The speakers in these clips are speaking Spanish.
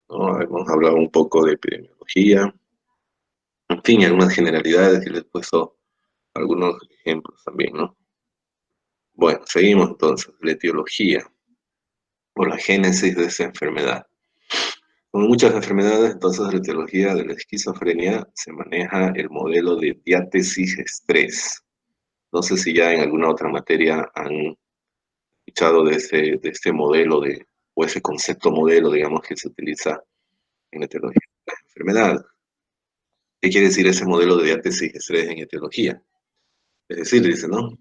¿no? Hemos hablado un poco de epidemiología, en fin, algunas generalidades y les he puesto algunos ejemplos también, ¿no? Bueno, seguimos entonces, la etiología o la génesis de esa enfermedad. Como muchas enfermedades, entonces la etiología de la esquizofrenia se maneja el modelo de diátesis-estrés. No sé si ya en alguna otra materia han escuchado de este modelo o ese concepto modelo, digamos, que se utiliza en etiología de las enfermedades. ¿Qué quiere decir ese modelo de diátesis-estrés en etiología? Es decir, dice, ¿no?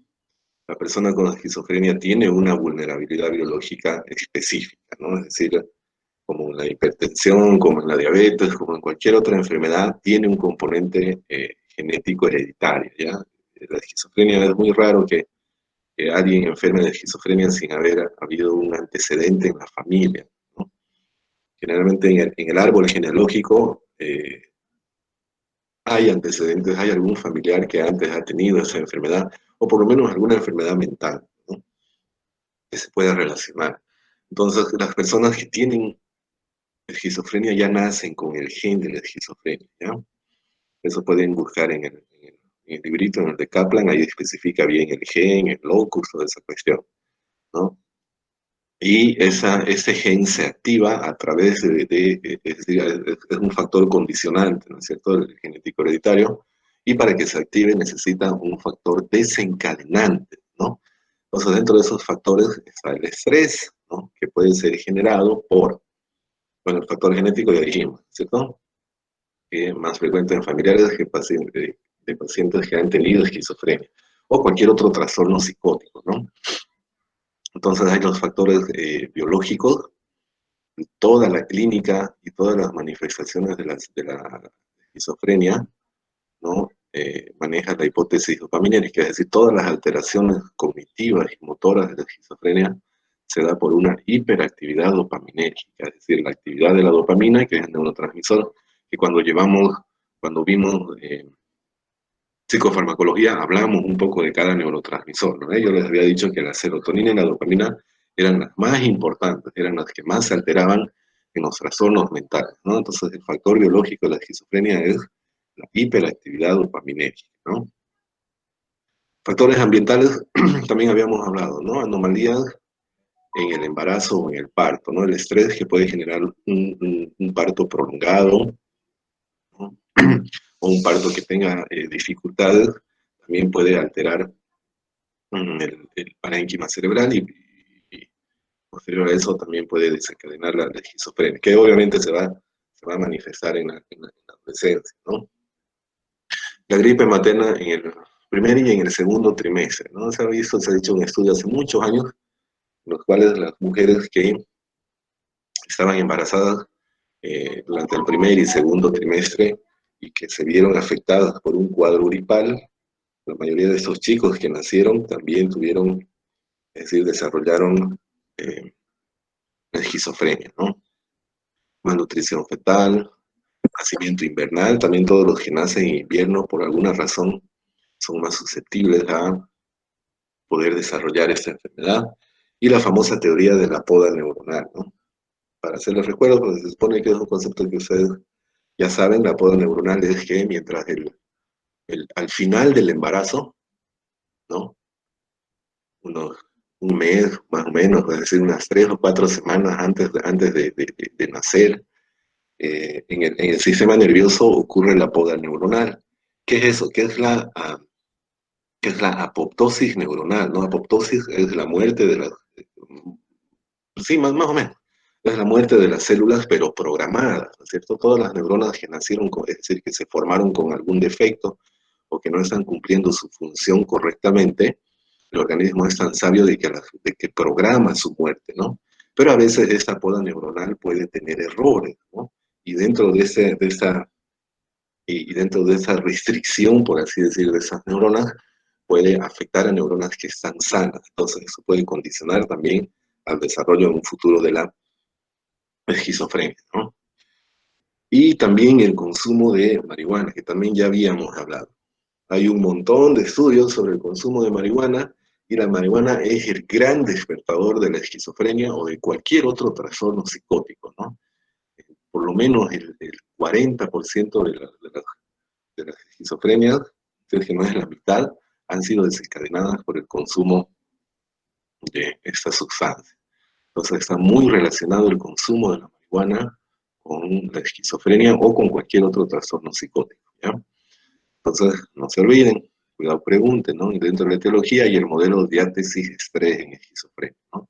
La persona con esquizofrenia tiene una vulnerabilidad biológica específica, ¿no? Es decir, como en la hipertensión, como en la diabetes, como en cualquier otra enfermedad, tiene un componente genético hereditario, ¿ya? La esquizofrenia es muy raro que alguien enferme de esquizofrenia sin haber habido un antecedente en la familia, ¿no? Generalmente en el árbol genealógico hay antecedentes, hay algún familiar que antes ha tenido esa enfermedad, o por lo menos alguna enfermedad mental, ¿no? Que se pueda relacionar. Entonces, las personas que tienen esquizofrenia ya nacen con el gen de la esquizofrenia, ¿ya? Eso pueden buscar en el librito, en el de Kaplan, ahí especifica bien el gen, el locus, toda esa cuestión, ¿no? Y ese gen se activa a través es decir, es un factor condicionante, ¿no es cierto?, el genético hereditario, y para que se active necesita un factor desencadenante, ¿no? Entonces, dentro de esos factores está el estrés, ¿no?, que puede ser generado por, bueno, el factor genético ya dijimos, ¿cierto?, que es más frecuente en familiares de pacientes que han tenido esquizofrenia, o cualquier otro trastorno psicótico, ¿no? Entonces hay los factores biológicos, toda la clínica y todas las manifestaciones de la esquizofrenia, ¿no? Maneja la hipótesis dopaminérgica, es decir, todas las alteraciones cognitivas y motoras de la esquizofrenia se da por una hiperactividad dopaminérgica, es decir, la actividad de la dopamina, que es el neurotransmisor, que cuando vimos psicofarmacología, hablamos un poco de cada neurotransmisor, ¿no? Yo les había dicho que la serotonina y la dopamina eran las más importantes, eran las que más se alteraban en los trastornos mentales, ¿no? Entonces, el factor biológico de la esquizofrenia es la hiperactividad dopaminérgica, ¿no? Factores ambientales, también habíamos hablado, ¿no? Anomalías en el embarazo o en el parto, ¿no? El estrés que puede generar un parto prolongado, ¿no? O un parto que tenga dificultades, también puede alterar el parénquima cerebral y posterior a eso también puede desencadenar la esquizofrenia, que obviamente se va a manifestar en la adolescencia, ¿no? La gripe materna en el primer y en el segundo trimestre, ¿no? Se ha visto, se ha hecho un estudio hace muchos años, en los cuales las mujeres que estaban embarazadas durante el primer y segundo trimestre y que se vieron afectadas por un cuadro gripal, la mayoría de estos chicos que nacieron también tuvieron, es decir, desarrollaron esquizofrenia, ¿no? Malnutrición fetal, nacimiento invernal, también todos los que nacen en invierno por alguna razón son más susceptibles a poder desarrollar esta enfermedad, y la famosa teoría de la poda neuronal, ¿no? Para hacerles recuerdo, porque se supone que es un concepto que ustedes ya saben, la poda neuronal es que mientras al final del embarazo, ¿no? Unos un mes más o menos, es decir, unas 3 o 4 semanas antes de nacer, en el sistema nervioso ocurre la poda neuronal. ¿Qué es eso? ¿Qué es la apoptosis neuronal? ¿No? Apoptosis es la muerte de las... Sí, más o menos. Es la muerte de las células, pero programadas, ¿no es cierto? Todas las neuronas que nacieron, es decir, que se formaron con algún defecto o que no están cumpliendo su función correctamente, el organismo es tan sabio de que programa su muerte, ¿no? Pero a veces esta poda neuronal puede tener errores, ¿no? Y dentro y dentro de esa restricción, por así decir, de esas neuronas, puede afectar a neuronas que están sanas. Entonces, eso puede condicionar también al desarrollo en un futuro de la esquizofrenia, ¿no? Y también el consumo de marihuana, que también ya habíamos hablado. Hay un montón de estudios sobre el consumo de marihuana y la marihuana es el gran despertador de la esquizofrenia o de cualquier otro trastorno psicótico, ¿no? por lo menos el 40% de las esquizofrenias, si es que no es la mitad, han sido desencadenadas por el consumo de esta sustancia. Entonces está muy relacionado el consumo de la marihuana con la esquizofrenia o con cualquier otro trastorno psicótico, ¿ya? Entonces, no se olviden, cuidado, pregunten, ¿no? Y dentro de la etiología hay el modelo diátesis-estrés en esquizofrenia, ¿no?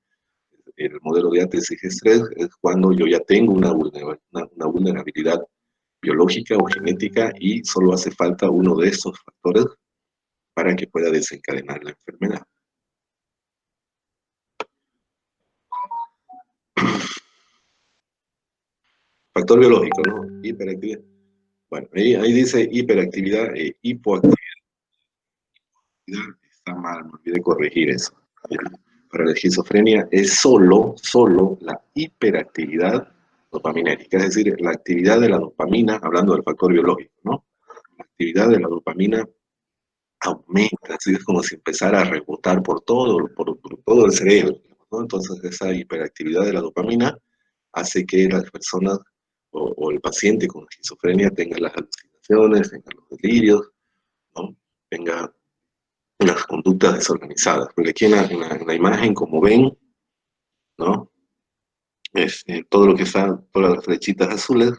El modelo diátesis-estrés es cuando yo ya tengo una vulnerabilidad biológica o genética y solo hace falta uno de estos factores para que pueda desencadenar la enfermedad. Factor biológico, ¿no? Hiperactividad. Bueno, ahí dice hiperactividad e hipoactividad. Está mal, me olvidé corregir eso. Para la esquizofrenia es solo la hiperactividad dopaminérgica, es decir, la actividad de la dopamina, hablando del factor biológico, ¿no? La actividad de la dopamina aumenta, así es como si empezara a rebotar por todo el cerebro, ¿no? Entonces esa hiperactividad de la dopamina hace que las personas o el paciente con esquizofrenia tenga las alucinaciones, tenga los delirios, ¿no? Tenga las conductas desorganizadas. Porque aquí en la imagen, como ven, ¿no? Todo lo que está, todas las flechitas azules,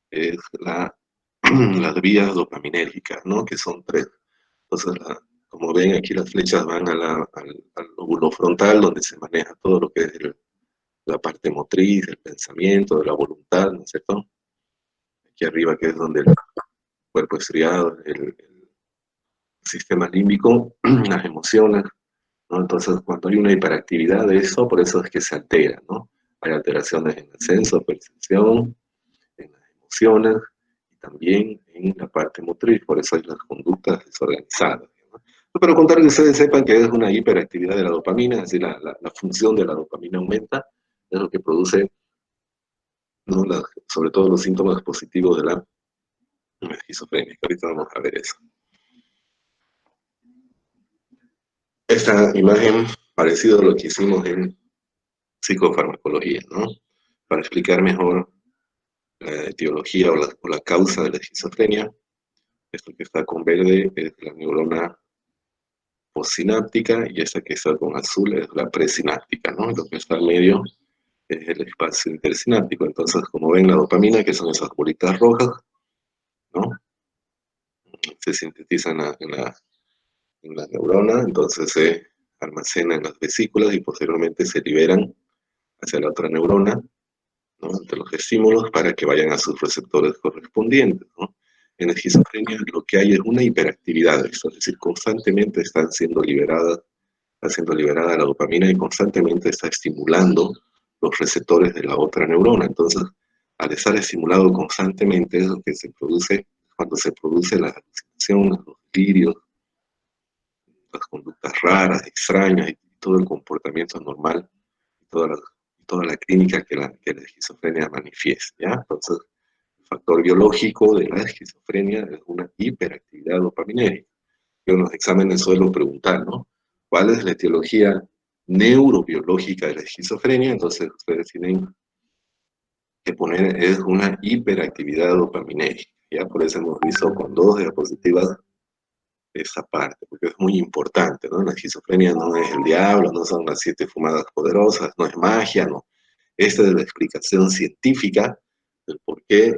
es las vías dopaminérgicas, ¿no? Que son tres. Entonces, como ven, aquí las flechas van al lóbulo frontal, donde se maneja todo lo que es la parte motriz, el pensamiento, de la voluntad, ¿no es cierto? Aquí arriba, que es donde el cuerpo estriado, el sistema límbico, las emociones, ¿no? Entonces, cuando hay una hiperactividad de eso, por eso es que se altera, ¿no? Hay alteraciones en el senso, percepción, en las emociones y también en la parte motriz, por eso hay las conductas desorganizadas, ¿no? Pero contar que ustedes sepan que es una hiperactividad de la dopamina, es decir, la función de la dopamina aumenta, es lo que produce, ¿no? Sobre todo los síntomas positivos de la esquizofrenia. Ahorita vamos a ver eso. Esta imagen, parecido a lo que hicimos en psicofarmacología, ¿no? Para explicar mejor la etiología o la causa de la esquizofrenia. Esto que está con verde es la neurona postsináptica y esta que está con azul es la presináptica, ¿no? Lo que está al medio es el espacio intersináptico. Entonces, como ven, la dopamina, que son esas bolitas rojas, ¿no? Se sintetiza en la neurona, entonces se almacena en las vesículas y posteriormente se liberan hacia la otra neurona, ¿no? Ante los estímulos para que vayan a sus receptores correspondientes, ¿no? En esquizofrenia lo que hay es una hiperactividad, es decir, constantemente está siendo liberada la dopamina y constantemente está estimulando los receptores de la otra neurona. Entonces, al estar estimulado constantemente es lo que se produce cuando se produce la alucinación, los delirios, las conductas raras, extrañas y todo el comportamiento anormal, toda la clínica que la esquizofrenia manifiesta, ¿ya? Entonces, el factor biológico de la esquizofrenia es una hiperactividad dopaminérgica. Yo en los exámenes suelo preguntar, ¿no? ¿Cuál es la etiología neurobiológica de la esquizofrenia? Entonces, ustedes tienen que poner, es una hiperactividad dopaminérgica, ¿ya? Por eso hemos visto con 2 diapositivas esa parte, porque es muy importante, ¿no? La esquizofrenia no es el diablo, no son las 7 fumadas poderosas, no es magia, no. Esta es la explicación científica del por qué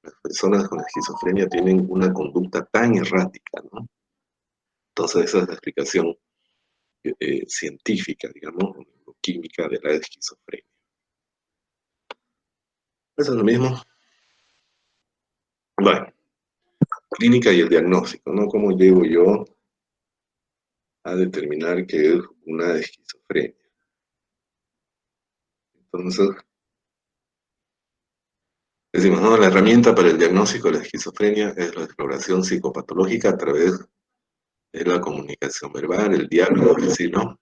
las personas con esquizofrenia tienen una conducta tan errática, ¿no? Entonces esa es la explicación científica, digamos, química de la esquizofrenia. Eso es lo mismo. Bueno, clínica y el diagnóstico, ¿no? ¿Cómo llego yo a determinar que es una esquizofrenia? Entonces, decimos, ¿no? La herramienta para el diagnóstico de la esquizofrenia es la exploración psicopatológica a través de la comunicación verbal, el diálogo, es decir, ¿no?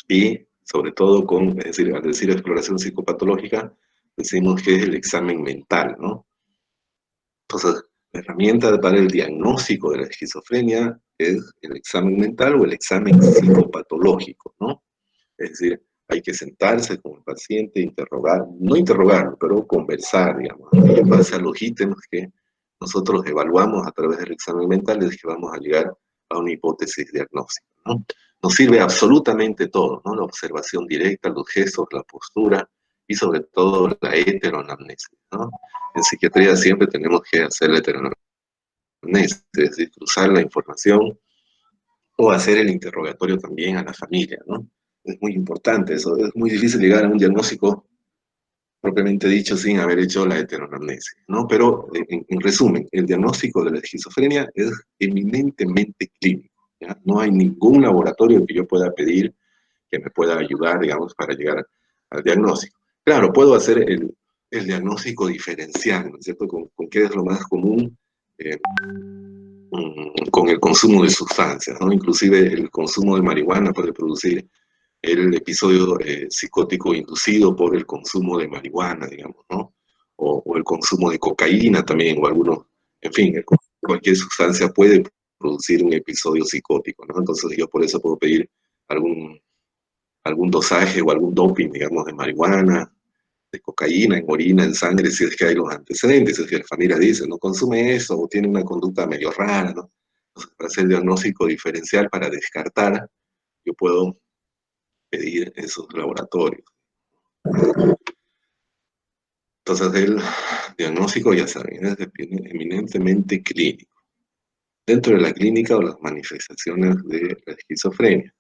Y sobre todo es decir, al decir exploración psicopatológica, decimos que es el examen mental, ¿no? Entonces, la herramienta para el diagnóstico de la esquizofrenia es el examen mental o el examen psicopatológico, ¿no? Es decir, Hay que sentarse con el paciente, interrogar, no interrogarlo, pero conversar, digamos, y en base a los ítems que nosotros evaluamos a través del examen mental es que vamos a llegar a una hipótesis diagnóstica, ¿no? Nos sirve absolutamente todo, ¿no? La observación directa, los gestos, la postura y sobre todo la heteroanamnesis, ¿no? En psiquiatría siempre tenemos que hacer la heteroanamnesis, es decir, cruzar la información o hacer el interrogatorio también a la familia, ¿no? Es muy importante eso, es muy difícil llegar a un diagnóstico propiamente dicho sin haber hecho la heteroanamnesis, ¿no? Pero en resumen, el diagnóstico de la esquizofrenia es eminentemente clínico, ¿ya? No hay ningún laboratorio que yo pueda pedir que me pueda ayudar, digamos, para llegar al diagnóstico. Claro, puedo hacer el diagnóstico diferencial, ¿no es cierto? ¿Con qué es lo más común? Eh, con el consumo de sustancias, ¿no? Inclusive el consumo de marihuana puede producir el episodio psicótico inducido por el consumo de marihuana, digamos, ¿no? O el consumo de cocaína también, o algunos, en fin, cualquier sustancia puede producir un episodio psicótico, ¿no? Entonces yo por eso puedo pedir algún, algún dosaje o algún doping, digamos, de marihuana, de cocaína, en orina, en sangre, si es que hay los antecedentes, si es que la familia dice, no consume eso, o tiene una conducta medio rara, ¿no? Entonces, para hacer el diagnóstico diferencial, para descartar, yo puedo pedir esos laboratorios. Entonces, el diagnóstico, ya saben, es eminentemente clínico. Dentro de la clínica o las manifestaciones de la esquizofrenia.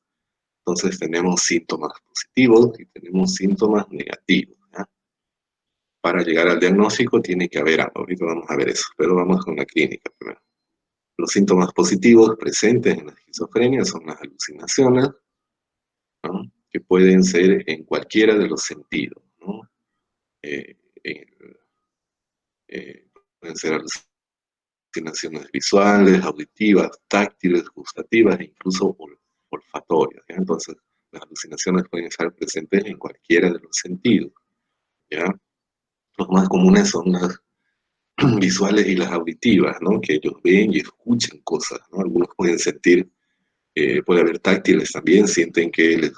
Entonces, tenemos síntomas positivos y tenemos síntomas negativos, ¿ya? Para llegar al diagnóstico tiene que haber algo. Ahorita vamos a ver eso, pero vamos con la clínica primero. Los síntomas positivos presentes en la esquizofrenia son las alucinaciones, ¿no? Que pueden ser en cualquiera de los sentidos, ¿no? Eh, eh, pueden ser alucinaciones visuales, auditivas, táctiles, gustativas e incluso olfatorias, ¿ya? Entonces, las alucinaciones pueden estar presentes en cualquiera de los sentidos, ¿ya? Los más comunes son las visuales y las auditivas, ¿no? Que ellos ven y escuchan cosas, ¿no? Algunos pueden sentir, puede haber táctiles también, sienten que les,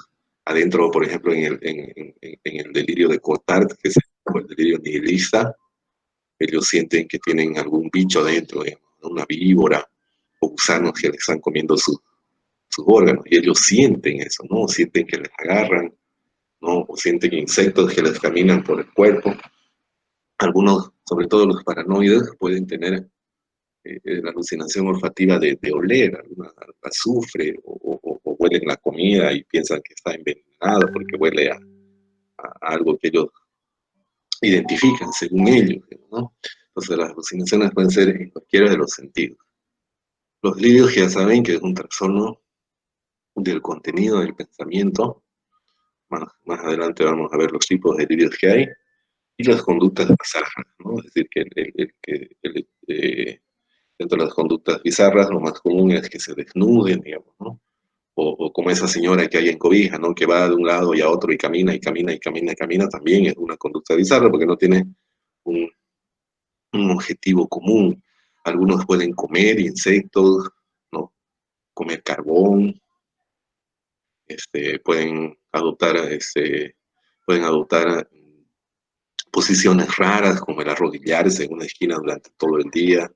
adentro, por ejemplo, en el delirio de Cotard, que es el delirio nihilista, ellos sienten que tienen algún bicho adentro, una víbora o gusanos que les están comiendo sus órganos, y ellos sienten eso, ¿no? Sienten que les agarran, ¿no? O sienten insectos que les caminan por el cuerpo. Algunos, sobre todo los paranoides, pueden tener la alucinación olfativa de oler azufre o huelen la comida y piensan que está envenenada porque huele a algo que ellos identifican según ellos, ¿no? Entonces las alucinaciones pueden ser en cualquiera de los sentidos. Los delirios ya saben que es un trastorno del contenido del pensamiento. Más adelante vamos a ver los tipos de delirios que hay y las conductas bizarras, ¿no? Es decir, dentro de las conductas bizarras lo más común es que se desnuden, digamos, ¿no? O como esa señora que hay en Cobija, ¿no? Que va de un lado y a otro y camina y camina y camina y camina, también es una conducta bizarra porque no tiene un, un objetivo común. Algunos pueden comer insectos, ¿no? Comer carbón, pueden adoptar posiciones raras como el arrodillarse en una esquina durante todo el día,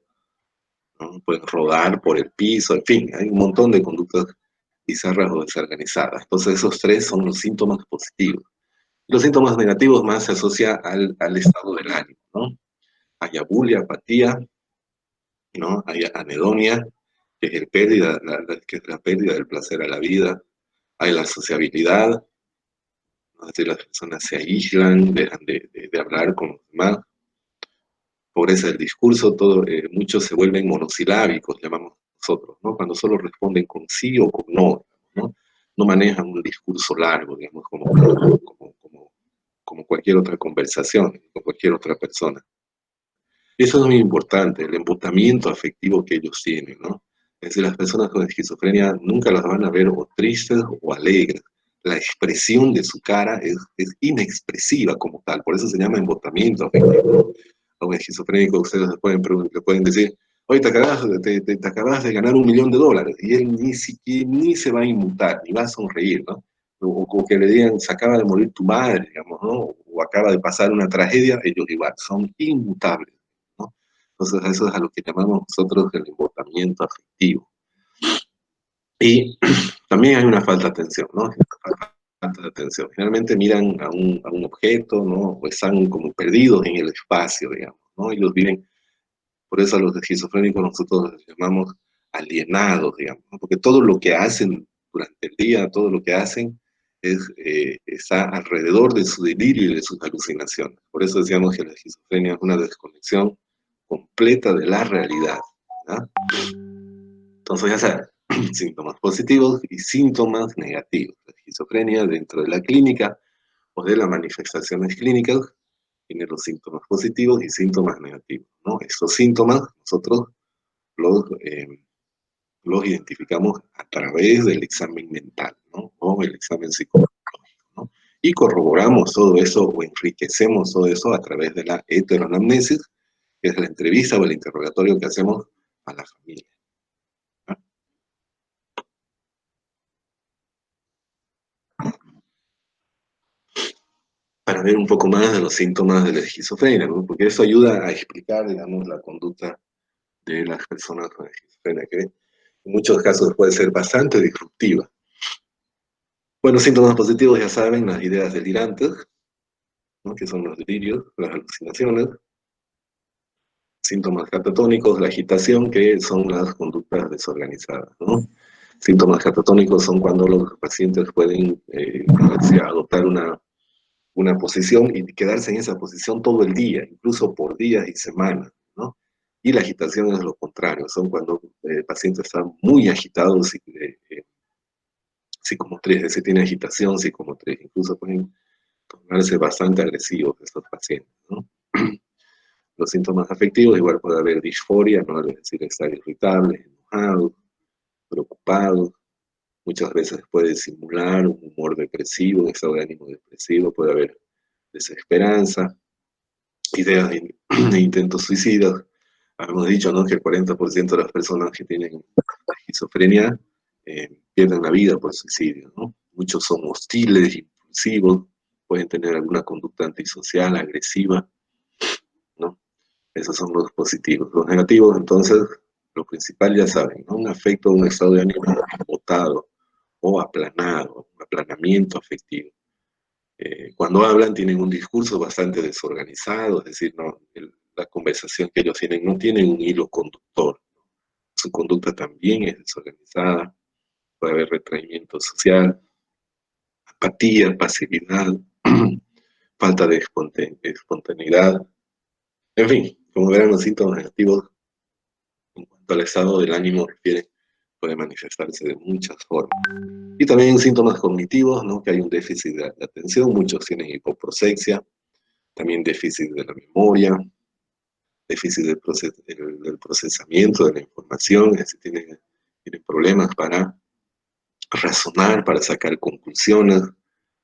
¿no? Pueden rodar por el piso, en fin, hay un montón de conductas bizarras o desorganizadas. Entonces esos tres son los síntomas positivos. Los síntomas negativos más se asocia al estado del ánimo, ¿no? Hay abulia, apatía, ¿no? Hay anedonia, que es, que es la pérdida del placer a la vida. Hay la sociabilidad, ¿no? Es decir, las personas se aíslan, dejan de hablar con los demás. Pobreza del discurso, muchos se vuelven monosilábicos, llamamos nosotros, ¿no? Cuando solo responden con sí o con no, ¿no? No manejan un discurso largo, digamos, como cualquier otra conversación, con cualquier otra persona. Eso es muy importante, el embotamiento afectivo que ellos tienen, ¿no? Es decir, las personas con esquizofrenia nunca las van a ver o tristes o alegres. La expresión de su cara es inexpresiva como tal, por eso se llama embotamiento afectivo. A un esquizofrénico ustedes le pueden decir, oye, te acabas de ganar $1.000.000, y él ni se va a inmutar, ni va a sonreír, ¿no? o que le digan, se acaba de morir tu madre, digamos, ¿no? O acaba de pasar una tragedia, ellos igual, son inmutables, ¿no? Entonces, eso es a lo que llamamos nosotros el embotamiento afectivo. Y también hay una falta de atención, ¿no? Falta de atención. Generalmente miran a un objeto, ¿no? O están como perdidos en el espacio, digamos, ¿no? Ellos viven, por eso a los esquizofrénicos nosotros les llamamos alienados, digamos, ¿no? Porque todo lo que hacen durante el día, todo lo que hacen está alrededor de su delirio y de sus alucinaciones. Por eso decíamos que la esquizofrenia es una desconexión completa de la realidad, ¿no? Entonces ya saben, síntomas positivos y síntomas negativos. La esquizofrenia dentro de la clínica o de las manifestaciones clínicas tiene los síntomas positivos y síntomas negativos, ¿no? Estos síntomas nosotros los, eh, los identificamos a través del examen mental, ¿no? O el examen psicológico, ¿no? Y corroboramos todo eso o enriquecemos todo eso a través de la heteroanamnesis, que es la entrevista o el interrogatorio que hacemos a la familia, ¿no? Para ver un poco más de los síntomas de la esquizofrenia, ¿no? Porque eso ayuda a explicar, digamos, la conducta de las personas con esquizofrenia, que en muchos casos puede ser bastante disruptiva. Bueno, síntomas positivos ya saben, las ideas delirantes, ¿no? Que son los delirios, las alucinaciones, síntomas catatónicos, la agitación, que son las conductas desorganizadas, ¿no? Síntomas catatónicos son cuando los pacientes pueden adoptar una posición y quedarse en esa posición todo el día, incluso por días y semanas, ¿no? Y la agitación es lo contrario, son cuando el paciente está muy agitado, psicomotriz, es decir, tiene agitación psicomotriz, incluso pueden tornarse bastante agresivos estos pacientes, ¿no? Los síntomas afectivos, igual puede haber disforia, ¿no? Es decir, estar irritable, enojado, preocupado, muchas veces puede simular un humor depresivo, un estado de ánimo depresivo, puede haber desesperanza, ideas de intentos suicidas. Hemos dicho, ¿no?, que el 40% de las personas que tienen esquizofrenia pierden la vida por suicidio, ¿no? Muchos son hostiles, impulsivos, pueden tener alguna conducta antisocial, agresiva, ¿no? Esos son los positivos. Los negativos, entonces, lo principal ya saben, ¿no? Un afecto, un estado de ánimo botado o aplanado, un aplanamiento afectivo. Cuando hablan tienen un discurso bastante desorganizado, es decir, no, la conversación que ellos tienen no tienen un hilo conductor. Su conducta también es desorganizada, puede haber retraimiento social, apatía, pasividad, falta de espontaneidad. En fin, como verán, los síntomas negativos en cuanto al estado del ánimo refiere, puede manifestarse de muchas formas. Y también síntomas cognitivos, ¿no? Que hay un déficit de atención, muchos tienen hipoprosexia, también déficit de la memoria, déficit del procesamiento de la información, es decir, tienen problemas para razonar, para sacar conclusiones,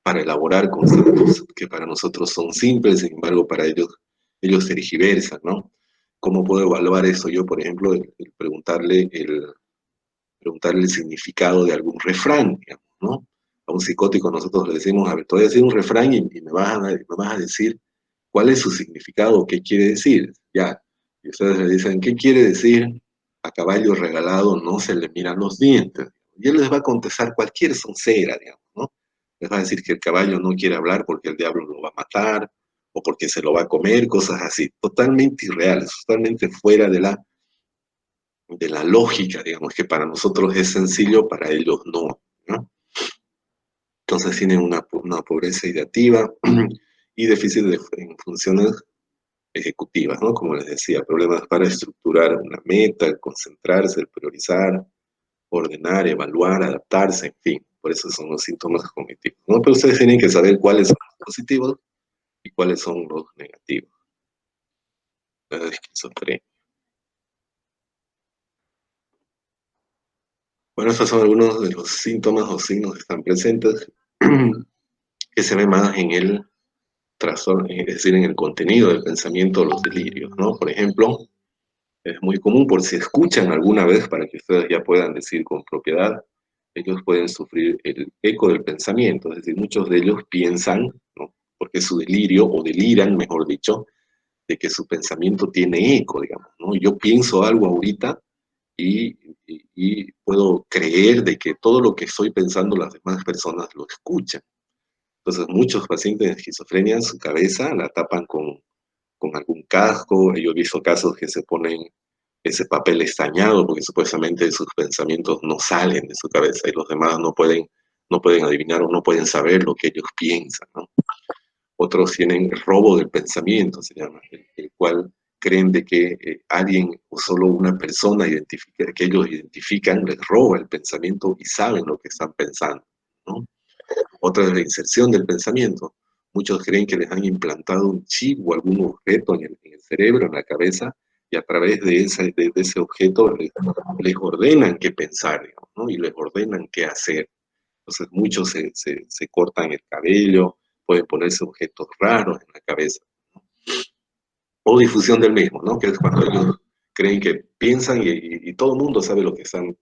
para elaborar conceptos que para nosotros son simples, sin embargo para ellos tergiversan, ¿no? ¿Cómo puedo evaluar eso? Yo, por ejemplo, el preguntarle el significado de algún refrán, digamos, ¿no? A un psicótico nosotros le decimos, a ver, te voy a decir un refrán y me vas a decir cuál es su significado, qué quiere decir. Ya, y ustedes le dicen, ¿qué quiere decir? A caballo regalado no se le miran los dientes. Y él les va a contestar cualquier soncera, digamos, ¿no? Les va a decir que el caballo no quiere hablar porque el diablo lo va a matar, o porque se lo va a comer, cosas así, totalmente irreales, totalmente fuera de la lógica, digamos, que para nosotros es sencillo, para ellos no, ¿no? Entonces tienen una pobreza ideativa y déficit en funciones ejecutivas, ¿no? Como les decía, problemas para estructurar una meta, concentrarse, priorizar, ordenar, evaluar, adaptarse, en fin. Por eso son los síntomas cognitivos, ¿no? Pero ustedes tienen que saber cuáles son los positivos y cuáles son los negativos. La esquizofrenia. Bueno, estos son algunos de los síntomas o signos que están presentes, que se ven más en el trastorno, es decir, en el contenido del pensamiento o los delirios, ¿no? Por ejemplo, es muy común, por si escuchan alguna vez, para que ustedes ya puedan decir con propiedad, ellos pueden sufrir el eco del pensamiento, es decir, muchos de ellos piensan, ¿no? Porque es su delirio, o deliran, mejor dicho, de que su pensamiento tiene eco, digamos, ¿no? Yo pienso algo ahorita y, y puedo creer de que todo lo que estoy pensando las demás personas lo escuchan. Entonces, muchos pacientes de esquizofrenia, su cabeza la tapan con algún casco. Yo he visto casos que se ponen ese papel estañado porque supuestamente sus pensamientos no salen de su cabeza y los demás no pueden adivinar o no pueden saber lo que ellos piensan, ¿no? Otros tienen el robo del pensamiento, se llama, el cual creen de que alguien o solo una persona que ellos identifican les roba el pensamiento y saben lo que están pensando, ¿no? Otra es la inserción del pensamiento. Muchos creen que les han implantado un chip o algún objeto en el cerebro, en la cabeza, y a través de ese objeto les ordenan qué pensar, digamos, ¿no? Y les ordenan qué hacer. Entonces muchos se cortan el cabello, pueden ponerse objetos raros en la cabeza. O difusión del mismo, ¿no? Que es cuando ellos creen que piensan y todo el mundo sabe lo que están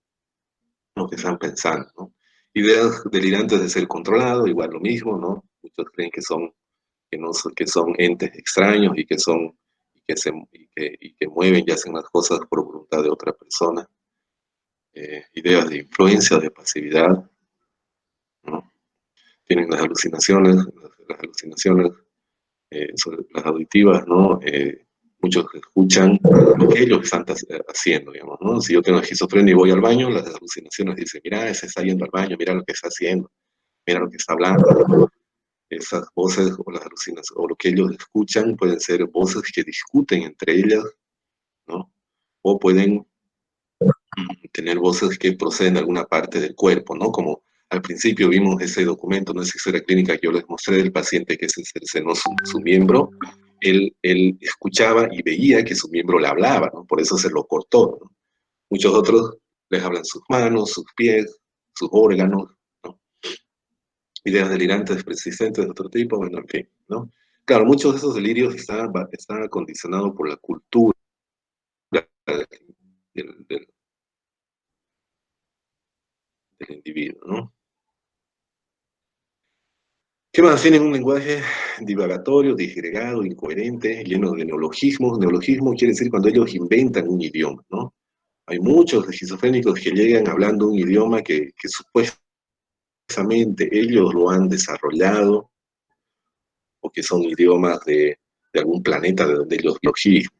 pensando, ¿no? Ideas delirantes de ser controlado, igual lo mismo, ¿no? Muchos creen que son entes extraños y que mueven y hacen las cosas por voluntad de otra persona. Ideas de influencia, de pasividad, ¿no? Tienen las alucinaciones sobre las auditivas, ¿no? Muchos escuchan lo que ellos están haciendo, digamos, ¿no? Si yo tengo esquizofrenia y voy al baño, las alucinaciones dicen, mira, ese está yendo al baño, mira lo que está haciendo, mira lo que está hablando. Esas voces o las alucinaciones, o lo que ellos escuchan, pueden ser voces que discuten entre ellas, ¿no? O pueden tener voces que proceden de alguna parte del cuerpo, ¿no? Como al principio vimos ese documento, no es historia clínica que yo les mostré del paciente que se cercenó su miembro. Él escuchaba y veía que su miembro le hablaba, ¿no? Por eso se lo cortó, ¿no? Muchos otros les hablan sus manos, sus pies, sus órganos, ¿no? Ideas delirantes persistentes de otro tipo, bueno, en fin, ¿no? Claro, muchos de esos delirios están condicionados por la cultura del, del, del individuo, ¿no? ¿Qué más? Tienen un lenguaje divagatorio, disgregado, incoherente, lleno de neologismos. Neologismo quiere decir cuando ellos inventan un idioma, ¿no? Hay muchos esquizofrénicos que llegan hablando un idioma que supuestamente ellos lo han desarrollado o que son idiomas de algún planeta de donde ellos biologían.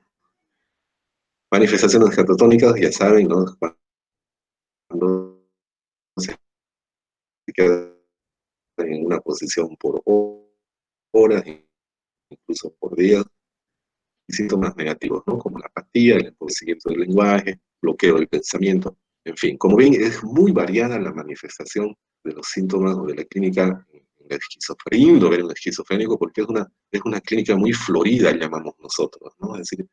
Manifestaciones catatónicas, ya saben, ¿no? Cuando se queda en una posición por horas, incluso por días, y síntomas negativos, ¿no? Como la apatía, el empobrecimiento del lenguaje, bloqueo del pensamiento, en fin. Como ven, es muy variada la manifestación de los síntomas o de la clínica en la esquizofrenia, lindo ver un esquizofrénico porque es una clínica muy florida, llamamos nosotros, ¿no? Es decir,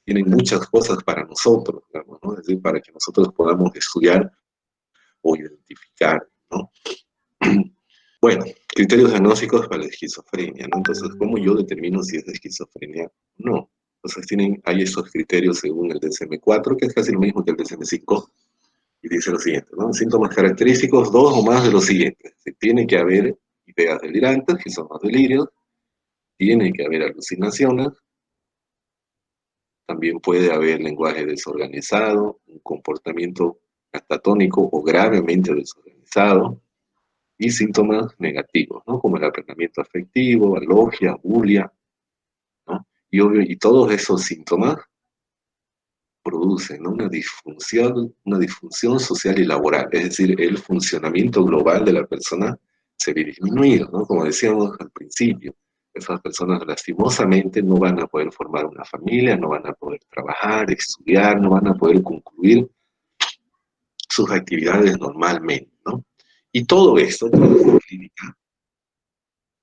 tienen muchas cosas para nosotros, digamos, ¿no? Es decir, para que nosotros podamos estudiar o identificar, ¿no? Bueno, criterios diagnósticos para la esquizofrenia, ¿no? Entonces, ¿cómo yo determino si es de esquizofrenia o no? Entonces, hay estos criterios según el DSM-4, que es casi lo mismo que el DSM-5, y dice lo siguiente, ¿no? Síntomas característicos, dos o más de los siguientes. Tiene que haber ideas delirantes, que son los delirios, tiene que haber alucinaciones, también puede haber lenguaje desorganizado, un comportamiento catatónico o gravemente desorganizado, y síntomas negativos, ¿no? Como el aprendizaje afectivo, alogia, bulia, ¿no? Y todos esos síntomas producen, ¿no? una disfunción social y laboral, es decir, el funcionamiento global de la persona se ve disminuido, ¿no? Como decíamos al principio, esas personas lastimosamente no van a poder formar una familia, no van a poder trabajar, estudiar, no van a poder concluir sus actividades normalmente, ¿no? Y todo esto, toda esta clínica,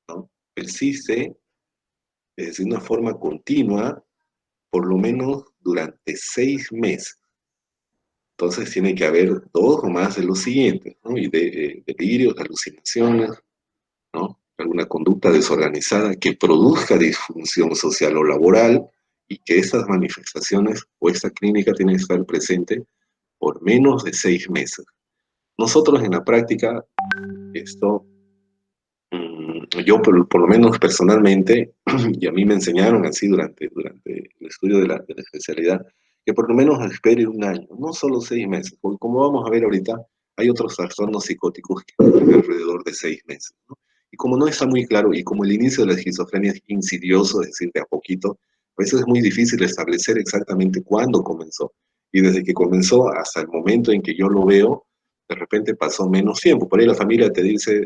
¿no? Persiste de una forma continua, por lo menos durante 6 meses. Entonces tiene que haber dos o más de los siguientes, ¿no? Y delirios, alucinaciones, ¿no? Alguna conducta desorganizada que produzca disfunción social o laboral y que esas manifestaciones o esta clínica tiene que estar presente por menos de 6 meses. nosotros en la práctica, esto, yo por lo menos personalmente, y a mí me enseñaron así durante el estudio de la especialidad, que por lo menos espere un año, no solo 6 meses, porque como vamos a ver ahorita, hay otros trastornos psicóticos que duran alrededor de 6 meses, ¿no? Y como no está muy claro, y como el inicio de la esquizofrenia es insidioso, es decir, de a poquito, pues es muy difícil establecer exactamente cuándo comenzó. Y desde que comenzó hasta el momento en que yo lo veo, de repente pasó menos tiempo. Por ahí la familia te dice,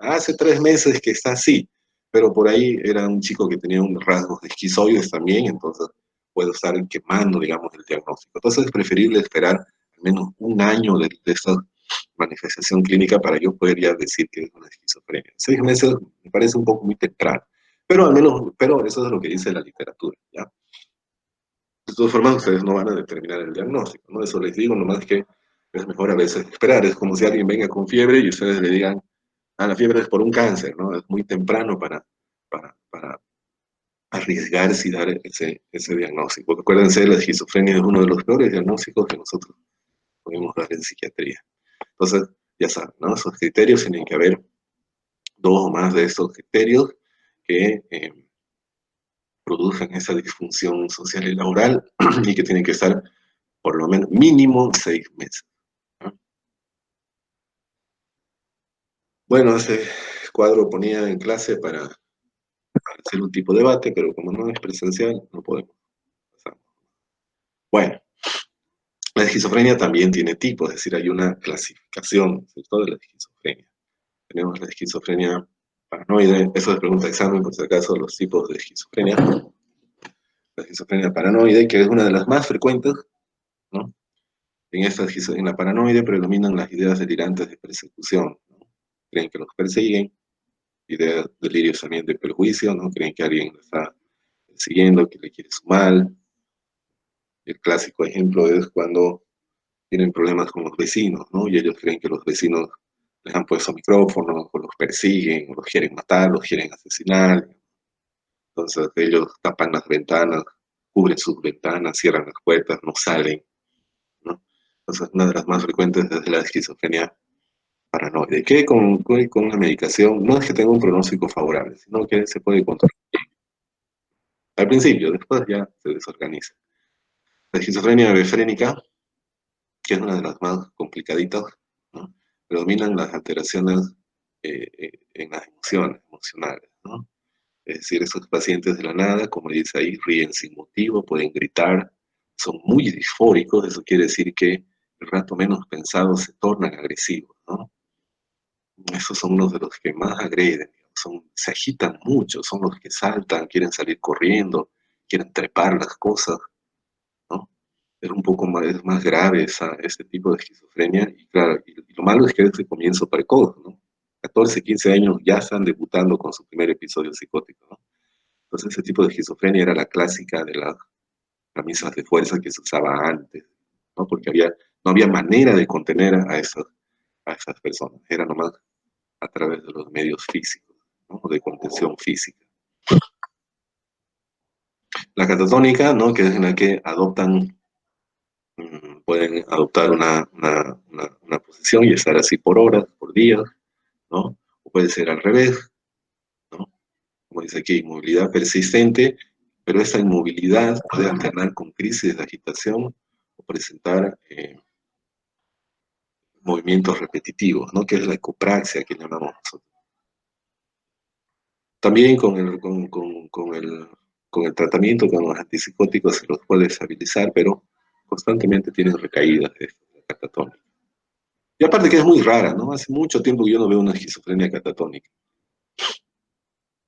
hace 3 meses que está así, pero por ahí era un chico que tenía un rasgos de esquizoides también, entonces puedo estar quemando, digamos, el diagnóstico. Entonces es preferible esperar al menos un año de esta manifestación clínica para yo poder ya decir que es una esquizofrenia. 6 meses me parece un poco muy temprano, pero al menos, pero eso es lo que dice la literatura, ¿ya? De todas formas, ustedes no van a determinar el diagnóstico, ¿no? Eso les digo, nomás que es mejor a veces esperar. Es como si alguien venga con fiebre y ustedes le digan, ah, la fiebre es por un cáncer, ¿no? Es muy temprano para arriesgarse y dar ese diagnóstico. Acuérdense, la esquizofrenia es uno de los peores diagnósticos que nosotros podemos dar en psiquiatría. Entonces, ya saben, ¿no? Esos criterios tienen que haber 2 o más de estos criterios que produzcan esa disfunción social y laboral y que tienen que estar por lo menos mínimo 6 meses, ¿no? Bueno, ese cuadro ponía en clase para hacer un tipo de debate, pero como no es presencial, no podemos pasar. Bueno, la esquizofrenia también tiene tipos, es decir, hay una clasificación, ¿cierto?, de la esquizofrenia. Tenemos la esquizofrenia paranoide, eso es pregunta de examen, por si acaso, los tipos de esquizofrenia. La esquizofrenia paranoide, que es una de las más frecuentes, ¿no? En la paranoide predominan las ideas delirantes de persecución, ¿no? Creen que los persiguen, ideas, delirios también de perjuicio, ¿no? Creen que alguien lo está persiguiendo, que le quiere su mal. El clásico ejemplo es cuando tienen problemas con los vecinos, ¿no? Y ellos creen que los vecinos les han puesto micrófonos, o los persiguen, o los quieren matar, los quieren asesinar. Entonces ellos tapan las ventanas, cubren sus ventanas, cierran las puertas, no salen, ¿no? Entonces una de las más frecuentes es la esquizofrenia paranoide, que con la medicación no es que tenga un pronóstico favorable, sino que se puede controlar al principio, después ya se desorganiza. La esquizofrenia befrénica, que es una de las más complicaditas, ¿no? Predominan las alteraciones en las emociones, emocionales, ¿no? Es decir, esos pacientes de la nada, como dice ahí, ríen sin motivo, pueden gritar, son muy disfóricos, eso quiere decir que el rato menos pensado se tornan agresivos, ¿no? Esos son unos de los que más agreden, se agitan mucho, son los que saltan, quieren salir corriendo, quieren trepar las cosas, ¿no? Es un poco más, es más grave ese tipo de esquizofrenia, y claro, y lo malo es que es de comienzo precoz, ¿no? 14, 15 años ya están debutando con su primer episodio psicótico, ¿no? Entonces ese tipo de esquizofrenia era la clásica de las camisas de fuerza que se usaba antes, ¿no? Porque no había manera de contener a esas personas, era nomás a través de los medios físicos, ¿no? De contención física. La catatónica, ¿no? Que es en la que pueden adoptar una posición y estar así por horas, por días, ¿no? O puede ser al revés, ¿no? Como dice aquí, inmovilidad persistente, pero esta inmovilidad puede alternar con crisis de agitación o presentar movimientos repetitivos, ¿no? Que es la ecopraxia que llamamos nosotros. También con el tratamiento con los antipsicóticos se los puede estabilizar, pero constantemente tienen recaídas de catatónica. Y aparte que es muy rara, ¿no? Hace mucho tiempo que yo no veo una esquizofrenia catatónica.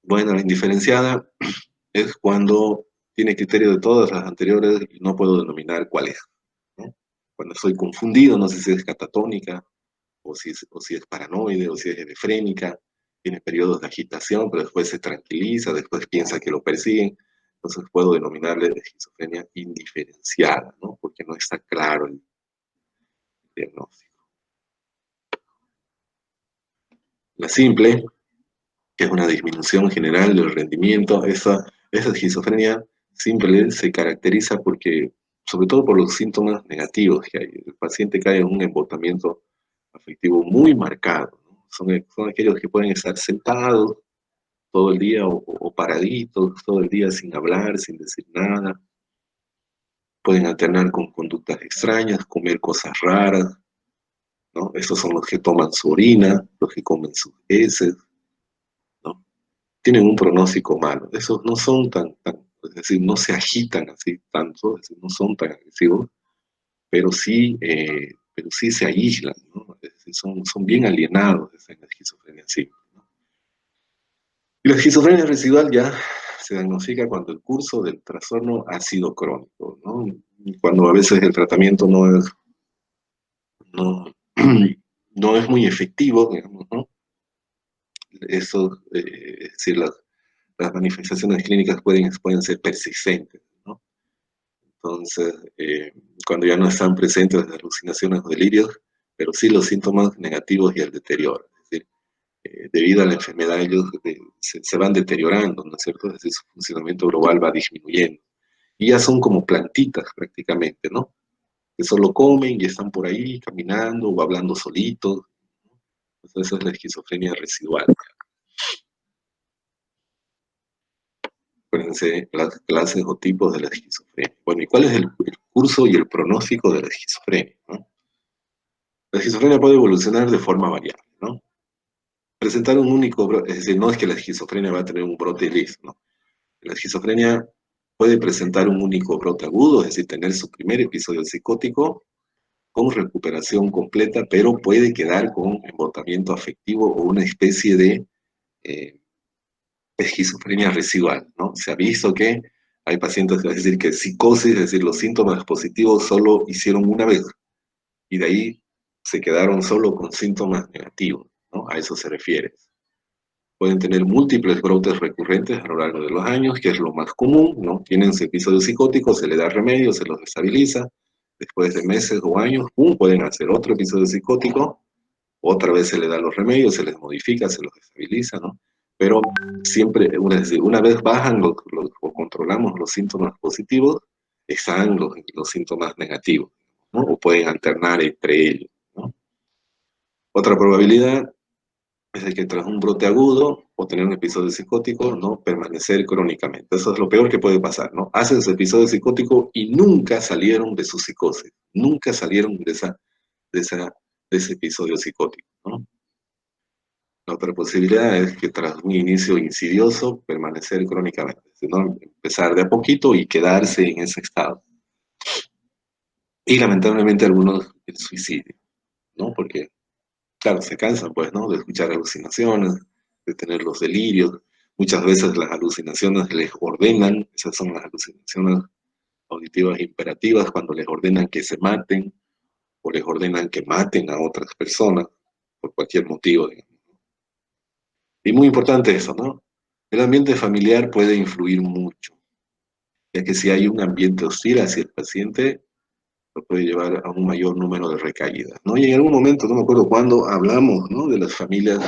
Bueno, la indiferenciada es cuando tiene criterio de todas las anteriores y no puedo denominar cuál es, ¿no? Cuando estoy confundido, no sé si es catatónica, o si es paranoide, o si es hebefrénica, tiene periodos de agitación, pero después se tranquiliza, después piensa que lo persiguen. Entonces puedo denominarle de esquizofrenia indiferenciada, ¿no? Porque no está claro el diagnóstico. La simple, que es una disminución general del rendimiento, esa esquizofrenia simple se caracteriza porque, sobre todo por los síntomas negativos que hay. El paciente cae en un embotamiento afectivo muy marcado, ¿no? Son aquellos que pueden estar sentados todo el día o paraditos todo el día sin hablar, sin decir nada. Pueden alternar con conductas extrañas, comer cosas raras, ¿no? Estos son los que toman su orina, los que comen sus heces, ¿no? Tienen un pronóstico malo. Esos no son es decir, no se agitan así tanto, es decir, no son tan agresivos, pero sí se aíslan, ¿no? Es decir, son bien alienados en la esquizofrenia, sí. Y la esquizofrenia residual ya se diagnostica cuando el curso del trastorno ha sido crónico, ¿no? Cuando a veces el tratamiento no, no es muy efectivo, digamos, ¿no? Eso, es decir, las manifestaciones clínicas pueden ser persistentes, ¿no? Entonces, cuando ya no están presentes las alucinaciones o delirios, pero sí los síntomas negativos y el deterioro. Es decir, debido a la enfermedad ellos se van deteriorando, ¿no es cierto? Es decir, su funcionamiento global va disminuyendo. Y ya son como plantitas prácticamente, ¿no? Que solo comen y están por ahí caminando o hablando solitos. Entonces, esa es la esquizofrenia residual. Acuérdense las clases o tipos de la esquizofrenia. Bueno, ¿y cuál es el curso y el pronóstico de la esquizofrenia, ¿no? La esquizofrenia puede evolucionar de forma variable, ¿no? Presentar un único brote, es decir, no es que la esquizofrenia va a tener un brote listo, ¿no? La esquizofrenia puede presentar un único brote agudo, es decir, tener su primer episodio psicótico con recuperación completa, pero puede quedar con embotamiento afectivo o una especie de eh, esquizofrenia residual, ¿no? Se ha visto que hay pacientes, es decir, que psicosis, es decir, los síntomas positivos solo hicieron una vez y de ahí se quedaron solo con síntomas negativos, ¿no? A eso se refiere. Pueden tener múltiples brotes recurrentes a lo largo de los años, que es lo más común, ¿no? Tienen su episodio psicótico, se le da remedio, se los estabiliza, después de meses o años, ¡pum!, pueden hacer otro episodio psicótico, otra vez se le da los remedios, se les modifica, se los estabiliza, ¿no? Pero siempre, es decir, una vez bajan o controlamos los síntomas positivos, están los síntomas negativos, ¿no? O pueden alternar entre ellos, ¿no? Otra probabilidad es el que tras un brote agudo o tener un episodio psicótico, ¿no? Permanecer crónicamente. Eso es lo peor que puede pasar, ¿no? Hacen su episodio psicótico y nunca salieron de su psicosis, nunca salieron de, esa, de ese episodio psicótico, ¿no? La otra posibilidad es que tras un inicio insidioso, permanecer crónicamente, ¿no? Empezar de a poquito y quedarse en ese estado. Y lamentablemente algunos el suicidio, ¿no? Porque, claro, se cansan, pues, ¿no? De escuchar alucinaciones, de tener los delirios. Muchas veces las alucinaciones les ordenan, esas son las alucinaciones auditivas imperativas, cuando les ordenan que se maten o les ordenan que maten a otras personas por cualquier motivo, digamos. Y muy importante eso, ¿no? El ambiente familiar puede influir mucho, ya que si hay un ambiente hostil hacia el paciente, lo puede llevar a un mayor número de recaídas, ¿no? Y en algún momento, no me acuerdo cuándo, hablamos, ¿no? De las familias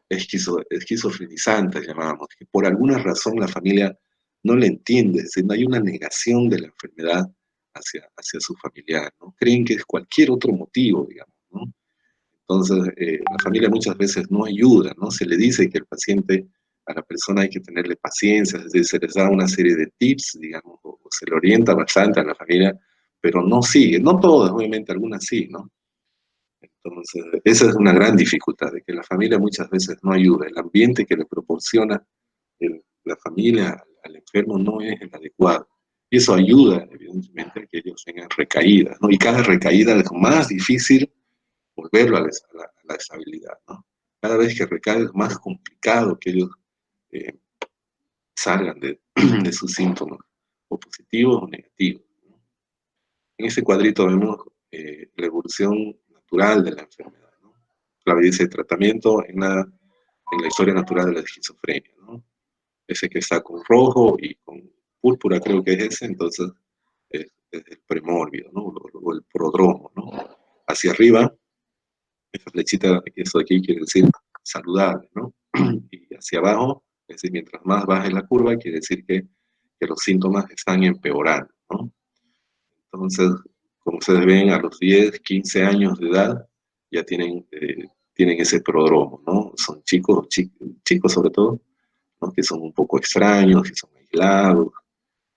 esquizofrenizantes, llamábamos, que por alguna razón la familia no le entiende, es decir, no hay una negación de la enfermedad hacia su familiar, ¿no? Creen que es cualquier otro motivo, digamos, ¿no? Entonces, la familia muchas veces no ayuda, ¿no? Se le dice que el paciente, a la persona hay que tenerle paciencia, es decir, se les da una serie de tips, digamos, o se le orienta bastante a la familia, pero no sigue, no todas, obviamente, algunas sí, ¿no? Entonces, esa es una gran dificultad, de que la familia muchas veces no ayuda, el ambiente que le proporciona la familia al enfermo no es el adecuado. Y eso ayuda, evidentemente, a que ellos tengan recaídas, ¿no? Y cada recaída es más difícil volverlo a la estabilidad, ¿no? Cada vez que recae es más complicado que ellos eh, salgan de sus síntomas, o positivos o negativos, ¿no? En ese cuadrito vemos la evolución natural de la enfermedad, ¿no? La evidencia de tratamiento en la historia natural de la esquizofrenia, ¿no? Ese que está con rojo y con púrpura, creo que es ese, entonces es el premórbido, ¿no? O el prodromo, ¿no? Hacia arriba, esa flechita, eso de aquí quiere decir saludable, ¿no? Y hacia abajo, es decir, mientras más baja la curva, quiere decir que los síntomas están empeorando, ¿no? Entonces, como ustedes ven, a los 10, 15 años de edad, ya tienen ese prodromo, ¿no? Son chicos sobre todo, ¿no? Que son un poco extraños, que son aislados,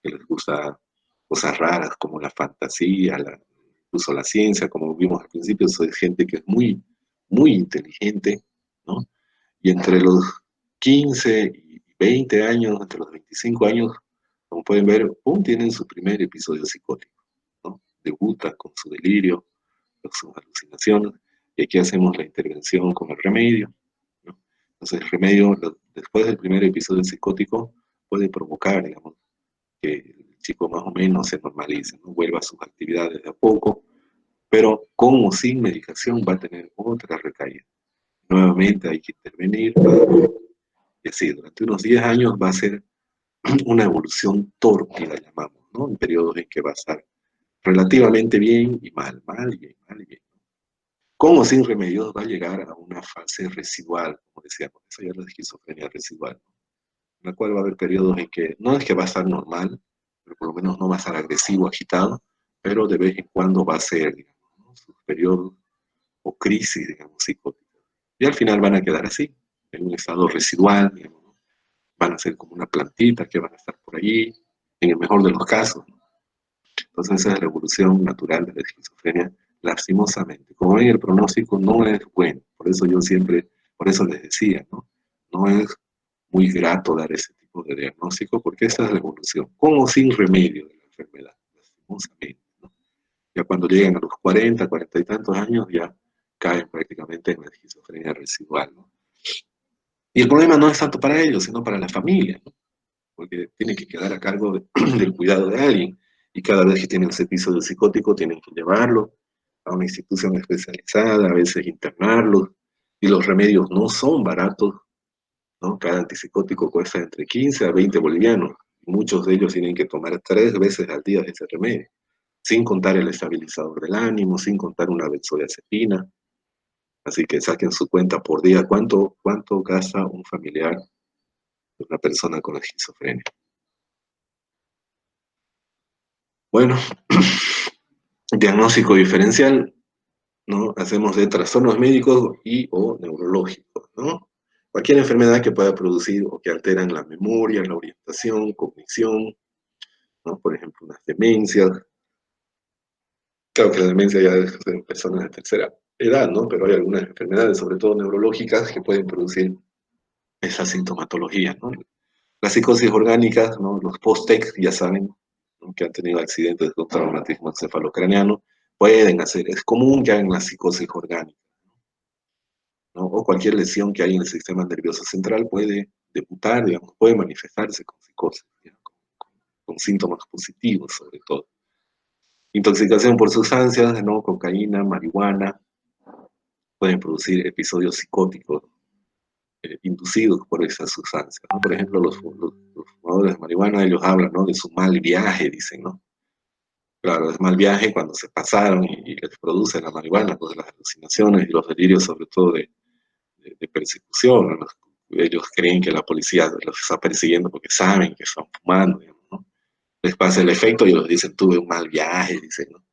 que les gusta cosas raras como la fantasía, incluso la ciencia, como vimos al principio, soy gente que es muy, muy inteligente, ¿no? Y entre los 15 y 20 años, entre los 25 años, como pueden ver, ¡pum!, tienen su primer episodio psicótico, ¿no? Debutan con su delirio, con sus alucinaciones, y aquí hacemos la intervención con el remedio, ¿no? Entonces el remedio, después del primer episodio psicótico, puede provocar, digamos, que el chico más o menos se normalice, ¿no? Vuelva a sus actividades de a poco, pero con o sin medicación va a tener otra recaída. Nuevamente hay que intervenir, y así, durante unos 10 años va a ser una evolución torpe, la llamamos, ¿no? En periodos en que va a estar relativamente bien y mal, mal y bien, mal y bien. Con o sin remedios va a llegar a una fase residual, como decíamos, esa ya es la esquizofrenia residual, ¿no? En la cual va a haber periodos en que no es que va a estar normal, pero por lo menos no va a estar agresivo, agitado, pero de vez en cuando va a ser, digamos, ¿no?, sus periodos o crisis, digamos, psicóticas. Y al final van a quedar así, en un estado residual, digamos, ¿no? Van a ser como una plantita que van a estar por allí, en el mejor de los casos. Entonces esa es la evolución natural de la esquizofrenia, lastimosamente. Como ven, el pronóstico no es bueno, por eso yo siempre, por eso les decía, ¿no? No es muy grato dar ese tipo de diagnóstico, porque esa es la evolución, con o sin remedio de la enfermedad, lastimosamente, ¿no? Ya cuando llegan a los 40, 40 y tantos años, ya caen prácticamente en la esquizofrenia residual, ¿no? Y el problema no es tanto para ellos, sino para la familia, ¿no? Porque tienen que quedar a cargo del cuidado de alguien. Y cada vez que tienen ese episodio psicótico, tienen que llevarlo a una institución especializada, a veces internarlo. Y los remedios no son baratos, ¿no? Cada antipsicótico cuesta entre 15 a 20 bolivianos. Muchos de ellos tienen que tomar 3 veces al día ese remedio, sin contar el estabilizador del ánimo, sin contar una benzodiazepina. Así que saquen su cuenta por día. ¿Cuánto gasta un familiar de una persona con esquizofrenia? Bueno, diagnóstico diferencial, ¿no? Hacemos de trastornos médicos y o neurológicos, ¿no? Cualquier enfermedad que pueda producir o que alteran la memoria, la orientación, cognición, ¿no? Por ejemplo, unas demencias. Claro que la demencia ya es en personas de tercera edad, ¿no? Pero hay algunas enfermedades, sobre todo neurológicas, que pueden producir esa sintomatología, ¿no? Las psicosis orgánicas, ¿no? Los post-TEC, ya saben, ¿no?, que han tenido accidentes con traumatismo encefalocraniano, pueden hacer, es común que hagan la psicosis orgánica, ¿no? O cualquier lesión que hay en el sistema nervioso central puede debutar, digamos, puede manifestarse con psicosis, ¿ya? Con síntomas positivos sobre todo. Intoxicación por sustancias, ¿no? Cocaína, marihuana, pueden producir episodios psicóticos inducidos por esas sustancias, ¿no? Por ejemplo, los fumadores de marihuana, ellos hablan, ¿no?, de su mal viaje, dicen, ¿no? Claro, es mal viaje cuando se pasaron y les produce la marihuana, pues las alucinaciones y los delirios, sobre todo de persecución, ¿no? Ellos creen que la policía los está persiguiendo porque saben que están fumando, digamos, ¿no? Les pasa el efecto y ellos dicen, tuve un mal viaje, dicen, ¿no?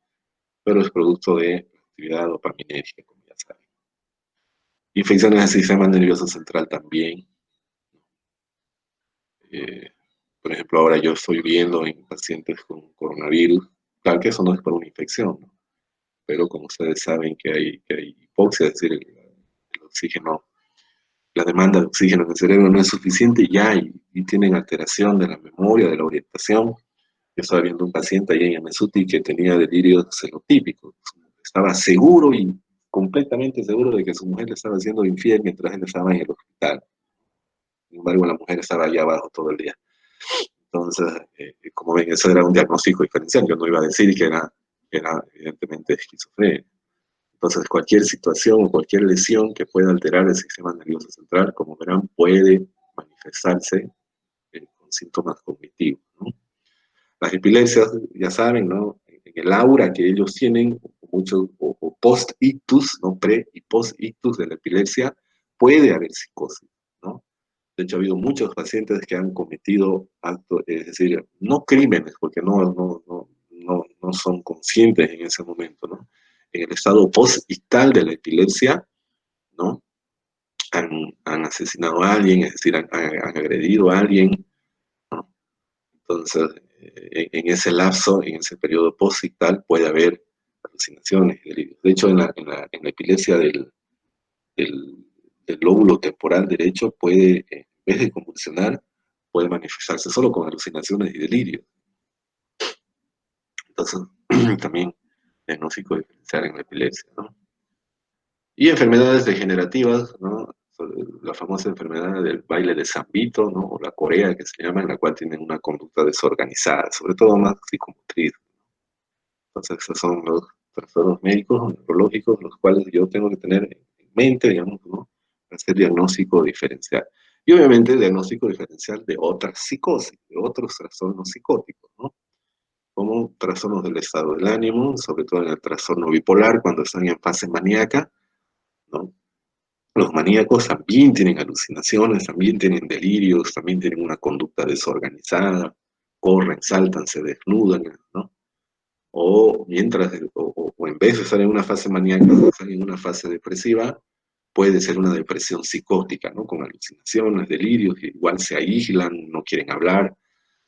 Pero es producto de actividad dopaminérgica, como ya saben. Infecciones del sistema nervioso central también. Eh, por ejemplo, ahora yo estoy viendo en pacientes con coronavirus, claro que eso no es por una infección, ¿no? Pero como ustedes saben que hay hipoxia, es decir, el oxígeno, la demanda de oxígeno en el cerebro no es suficiente ya, y tienen alteración de la memoria, de la orientación. Yo estaba viendo un paciente ahí en Yamesuti que tenía delirios cenotípicos. Estaba seguro y completamente seguro de que su mujer le estaba haciendo infiel mientras él estaba en el hospital. Sin embargo, la mujer estaba allá abajo todo el día. Entonces, como ven, eso era un diagnóstico diferencial. Yo no iba a decir que era evidentemente esquizofrenia. Entonces, cualquier situación o cualquier lesión que pueda alterar el sistema nervioso central, como verán, puede manifestarse con síntomas cognitivos, ¿no? Las epilepsias, ya saben, ¿no?, en el aura que ellos tienen, o post-ictus, ¿no?, pre y post-ictus de la epilepsia, puede haber psicosis, ¿no? De hecho, ha habido muchos pacientes que han cometido actos, es decir, no crímenes, porque no son conscientes en ese momento, ¿no? en el estado postictal de la epilepsia, ¿no? Han asesinado a alguien, es decir, han agredido a alguien, ¿no? Entonces, en ese lapso, en ese periodo postictal, puede haber alucinaciones y delirios. De hecho, en la epilepsia del, del lóbulo temporal derecho puede, en vez de convulsionar, puede manifestarse solo con alucinaciones y delirios. Entonces, también diagnóstico diferencial en la epilepsia, ¿no? Y enfermedades degenerativas, ¿no? La famosa enfermedad del baile de San Vito, ¿no? O la corea que se llama, en la cual tienen una conducta desorganizada, sobre todo más psicomotriz. Entonces, esos son los trastornos médicos o neurológicos, los cuales yo tengo que tener en mente, digamos, ¿no? Para hacer diagnóstico diferencial. Y obviamente diagnóstico diferencial de otras psicosis, de otros trastornos psicóticos, ¿no? Como trastornos del estado del ánimo, sobre todo en el trastorno bipolar, cuando están en fase maníaca, ¿no? Los maníacos también tienen alucinaciones, también tienen delirios, también tienen una conducta desorganizada, corren, saltan, se desnudan, ¿no? O mientras, o en vez de estar en una fase maníaca, están en una fase depresiva, puede ser una depresión psicótica, ¿no? Con alucinaciones, delirios, que igual se aíslan, no quieren hablar,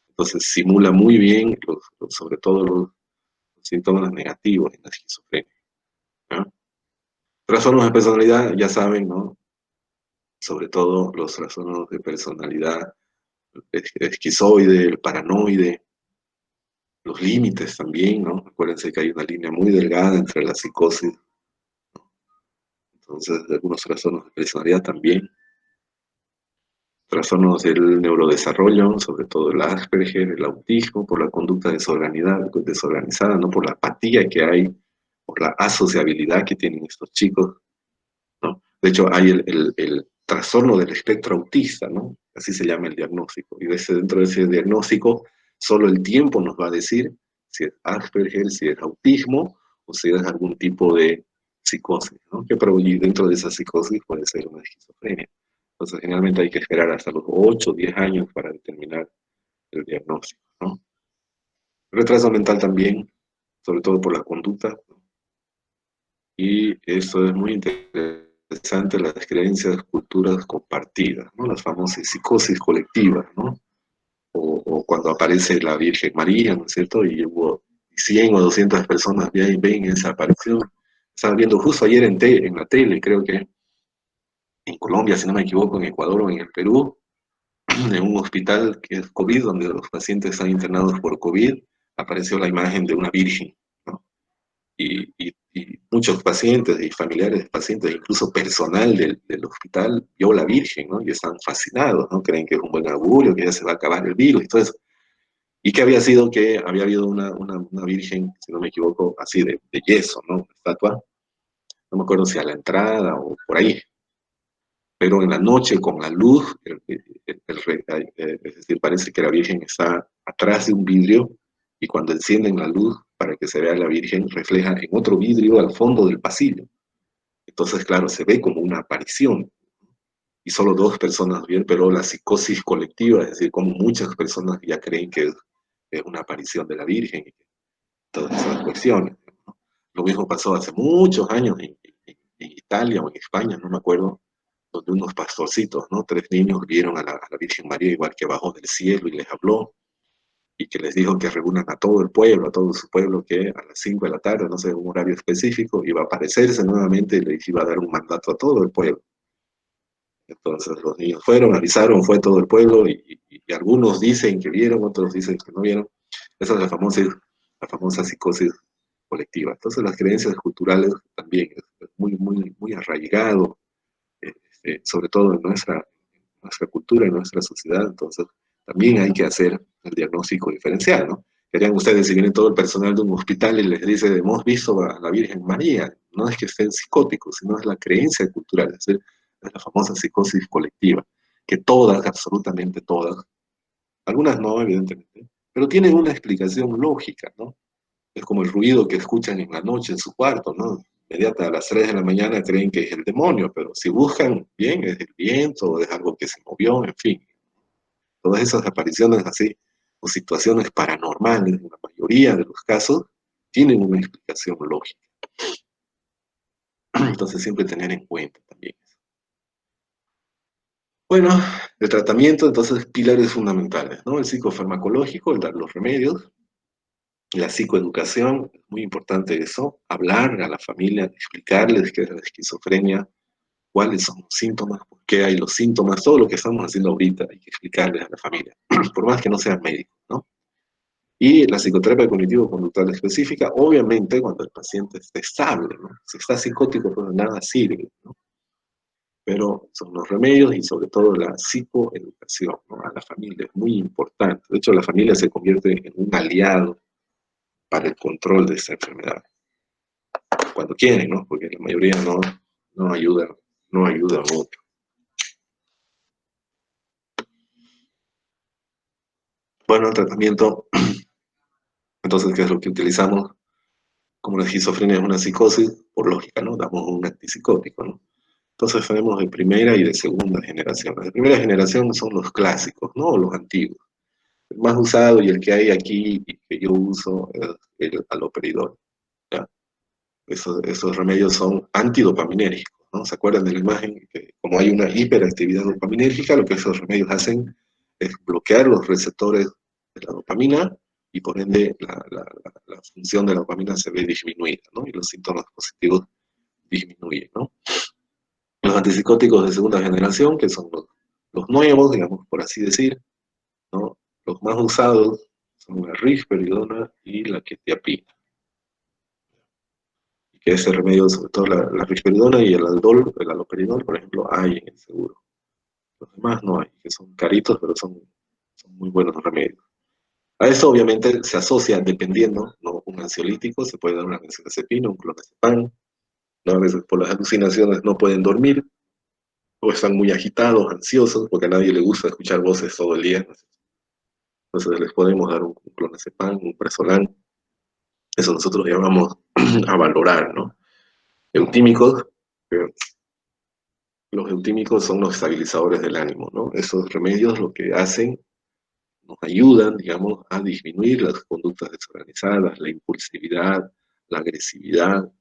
entonces simula muy bien, sobre todo los síntomas negativos en la esquizofrenia, ¿no? Trastornos de personalidad, ya saben, ¿no? Sobre todo los trastornos de personalidad esquizoide, el paranoide, los límites también, ¿no? Acuérdense que hay una línea muy delgada entre la psicosis, entonces algunos trastornos de personalidad también, trastornos del neurodesarrollo, sobre todo el Asperger, el autismo, por la conducta desorganizada, no por la apatía que hay, por la asociabilidad que tienen estos chicos, ¿no? De hecho, hay el trastorno del espectro autista, ¿no? Así se llama el diagnóstico. Y dentro de ese diagnóstico, solo el tiempo nos va a decir si es Asperger, si es autismo o si es algún tipo de psicosis, ¿no? Que dentro de esa psicosis puede ser una esquizofrenia. Entonces, generalmente hay que esperar hasta los 8 o 10 años para determinar el diagnóstico, ¿no? Retraso mental también, sobre todo por la conducta, ¿no? Y esto es muy interesante, las creencias, culturas compartidas, ¿no? Las famosas psicosis colectivas, ¿no? O cuando aparece la Virgen María, ¿no es cierto? Y hubo 100 o 200 personas ven esa aparición. Estaba viendo justo ayer en la tele, creo que en Colombia, si no me equivoco, en Ecuador o en el Perú, en un hospital que es COVID, donde los pacientes están internados por COVID, apareció la imagen de una virgen, ¿no? Y muchos pacientes y familiares de pacientes, incluso personal del hospital, vio la virgen, ¿no? Y están fascinados, ¿no? Creen que es un buen augurio, que ya se va a acabar el virus y todo eso. Y que había sido que había habido una virgen, si no me equivoco, así de yeso, ¿no? Una estatua, no me acuerdo si a la entrada o por ahí, pero en la noche con la luz, es decir, parece que la Virgen está atrás de un vidrio y cuando encienden la luz para que se vea la Virgen, refleja en otro vidrio al fondo del pasillo. Entonces, claro, se ve como una aparición y solo dos personas vieron, pero la psicosis colectiva, es decir, como muchas personas ya creen que es una aparición de la Virgen y todas esas cuestiones, ¿no? Lo mismo pasó hace muchos años en Italia o en España, no me acuerdo, donde unos pastorcitos, ¿no? Tres niños vieron a la Virgen María igual que bajó del cielo y les habló y que les dijo que reúnan a todo el pueblo, a todo su pueblo, que a las 5 de la tarde, no sé, un horario específico, iba a aparecerse nuevamente y les iba a dar un mandato a todo el pueblo. Entonces los niños fueron, avisaron, fue todo el pueblo y algunos dicen que vieron, otros dicen que no vieron. Esa es la famosa psicosis colectiva. Entonces las creencias culturales también es muy, muy, muy arraigado, sobre todo en nuestra cultura, en nuestra sociedad. Entonces también hay que hacer el diagnóstico diferencial, ¿no? Querían ustedes, si viene todo el personal de un hospital y les dice, hemos visto a la Virgen María, no es que estén psicóticos, sino es la creencia cultural, es decir, es la famosa psicosis colectiva, que todas, absolutamente todas, algunas no, evidentemente, pero tienen una explicación lógica, ¿no? Es como el ruido que escuchan en la noche en su cuarto, ¿no? Inmediata a las 3 de la mañana creen que es el demonio, pero si buscan bien, es el viento, es algo que se movió, en fin. Todas esas apariciones así, o situaciones paranormales, en la mayoría de los casos, tienen una explicación lógica. Entonces siempre tener en cuenta también eso. Bueno, el tratamiento, entonces, pilares fundamentales, ¿no? El psicofarmacológico, el dar los remedios, la psicoeducación, es muy importante eso, hablar a la familia, explicarles qué es la esquizofrenia, cuáles son los síntomas, por qué hay los síntomas, todo lo que estamos haciendo ahorita, hay que explicarles a la familia, por más que no sean médicos, ¿no? Y la psicoterapia cognitivo-conductual específica, obviamente, cuando el paciente está estable, ¿no? Si está psicótico, pues nada sirve, ¿no? Pero son los remedios y sobre todo la psicoeducación, ¿no? A la familia es muy importante. De hecho, la familia se convierte en un aliado para el control de esta enfermedad, cuando quieren, ¿no? Porque la mayoría no ayuda, no ayuda mucho. Bueno, el tratamiento, entonces, ¿qué es lo que utilizamos? Como la esquizofrenia es una psicosis, por lógica, ¿no? Damos un antipsicótico, ¿no? Entonces tenemos de primera y de segunda generación. Las de primera generación son los clásicos, ¿no? Los antiguos. El más usado y el que hay aquí y que yo uso es el haloperidol, ¿ya? Esos remedios son antidopaminérgicos, ¿no? ¿Se acuerdan de la imagen? Que como hay una hiperactividad dopaminérgica, lo que esos remedios hacen es bloquear los receptores de la dopamina y por ende la función de la dopamina se ve disminuida, ¿no? Y los síntomas positivos disminuyen, ¿no? Los antipsicóticos de segunda generación, que son los nuevos, digamos, por así decir, ¿no? Los más usados son la risperidona y la quetiapina. Y que ese remedio, sobre todo la risperidona y el aldol, el aloperidol, por ejemplo, hay en el seguro. Los demás no hay, que son caritos, pero son muy buenos remedios. A eso obviamente se asocia, dependiendo, ¿no? Un ansiolítico, se puede dar una benzodiazepina, un clonazepam, ¿no? A veces por las alucinaciones no pueden dormir, o están muy agitados, ansiosos, porque a nadie le gusta escuchar voces todo el día. Entonces les podemos dar un clonazepam, un presolán, eso nosotros llamamos a valorar, ¿no? Eutímicos, eh, los eutímicos son los estabilizadores del ánimo, ¿no? Esos remedios lo que hacen, nos ayudan, digamos, a disminuir las conductas desorganizadas, la impulsividad, la agresividad,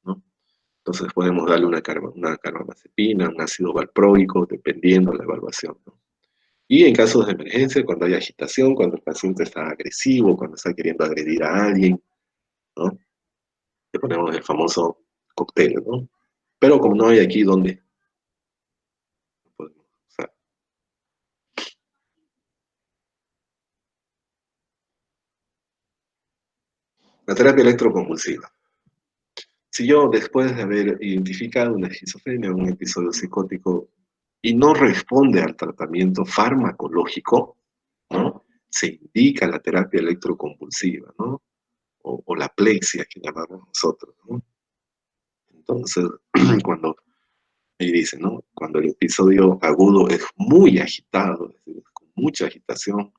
¿no? Entonces podemos darle una carbamazepina, un ácido valproico, dependiendo de la evaluación, ¿no? Y en casos de emergencia, cuando hay agitación, cuando el paciente está agresivo, cuando está queriendo agredir a alguien, ¿no? Le ponemos el famoso cóctel, ¿no? Pero como no hay aquí donde podemos usar. La terapia electroconvulsiva. Si yo, después de haber identificado una esquizofrenia, un episodio psicótico, y no responde al tratamiento farmacológico, ¿no? Se indica la terapia electroconvulsiva, ¿no? O la plexia que llamamos nosotros, ¿no? Entonces, cuando, ahí dice, ¿no? Cuando el episodio agudo es muy agitado, es decir, con mucha agitación,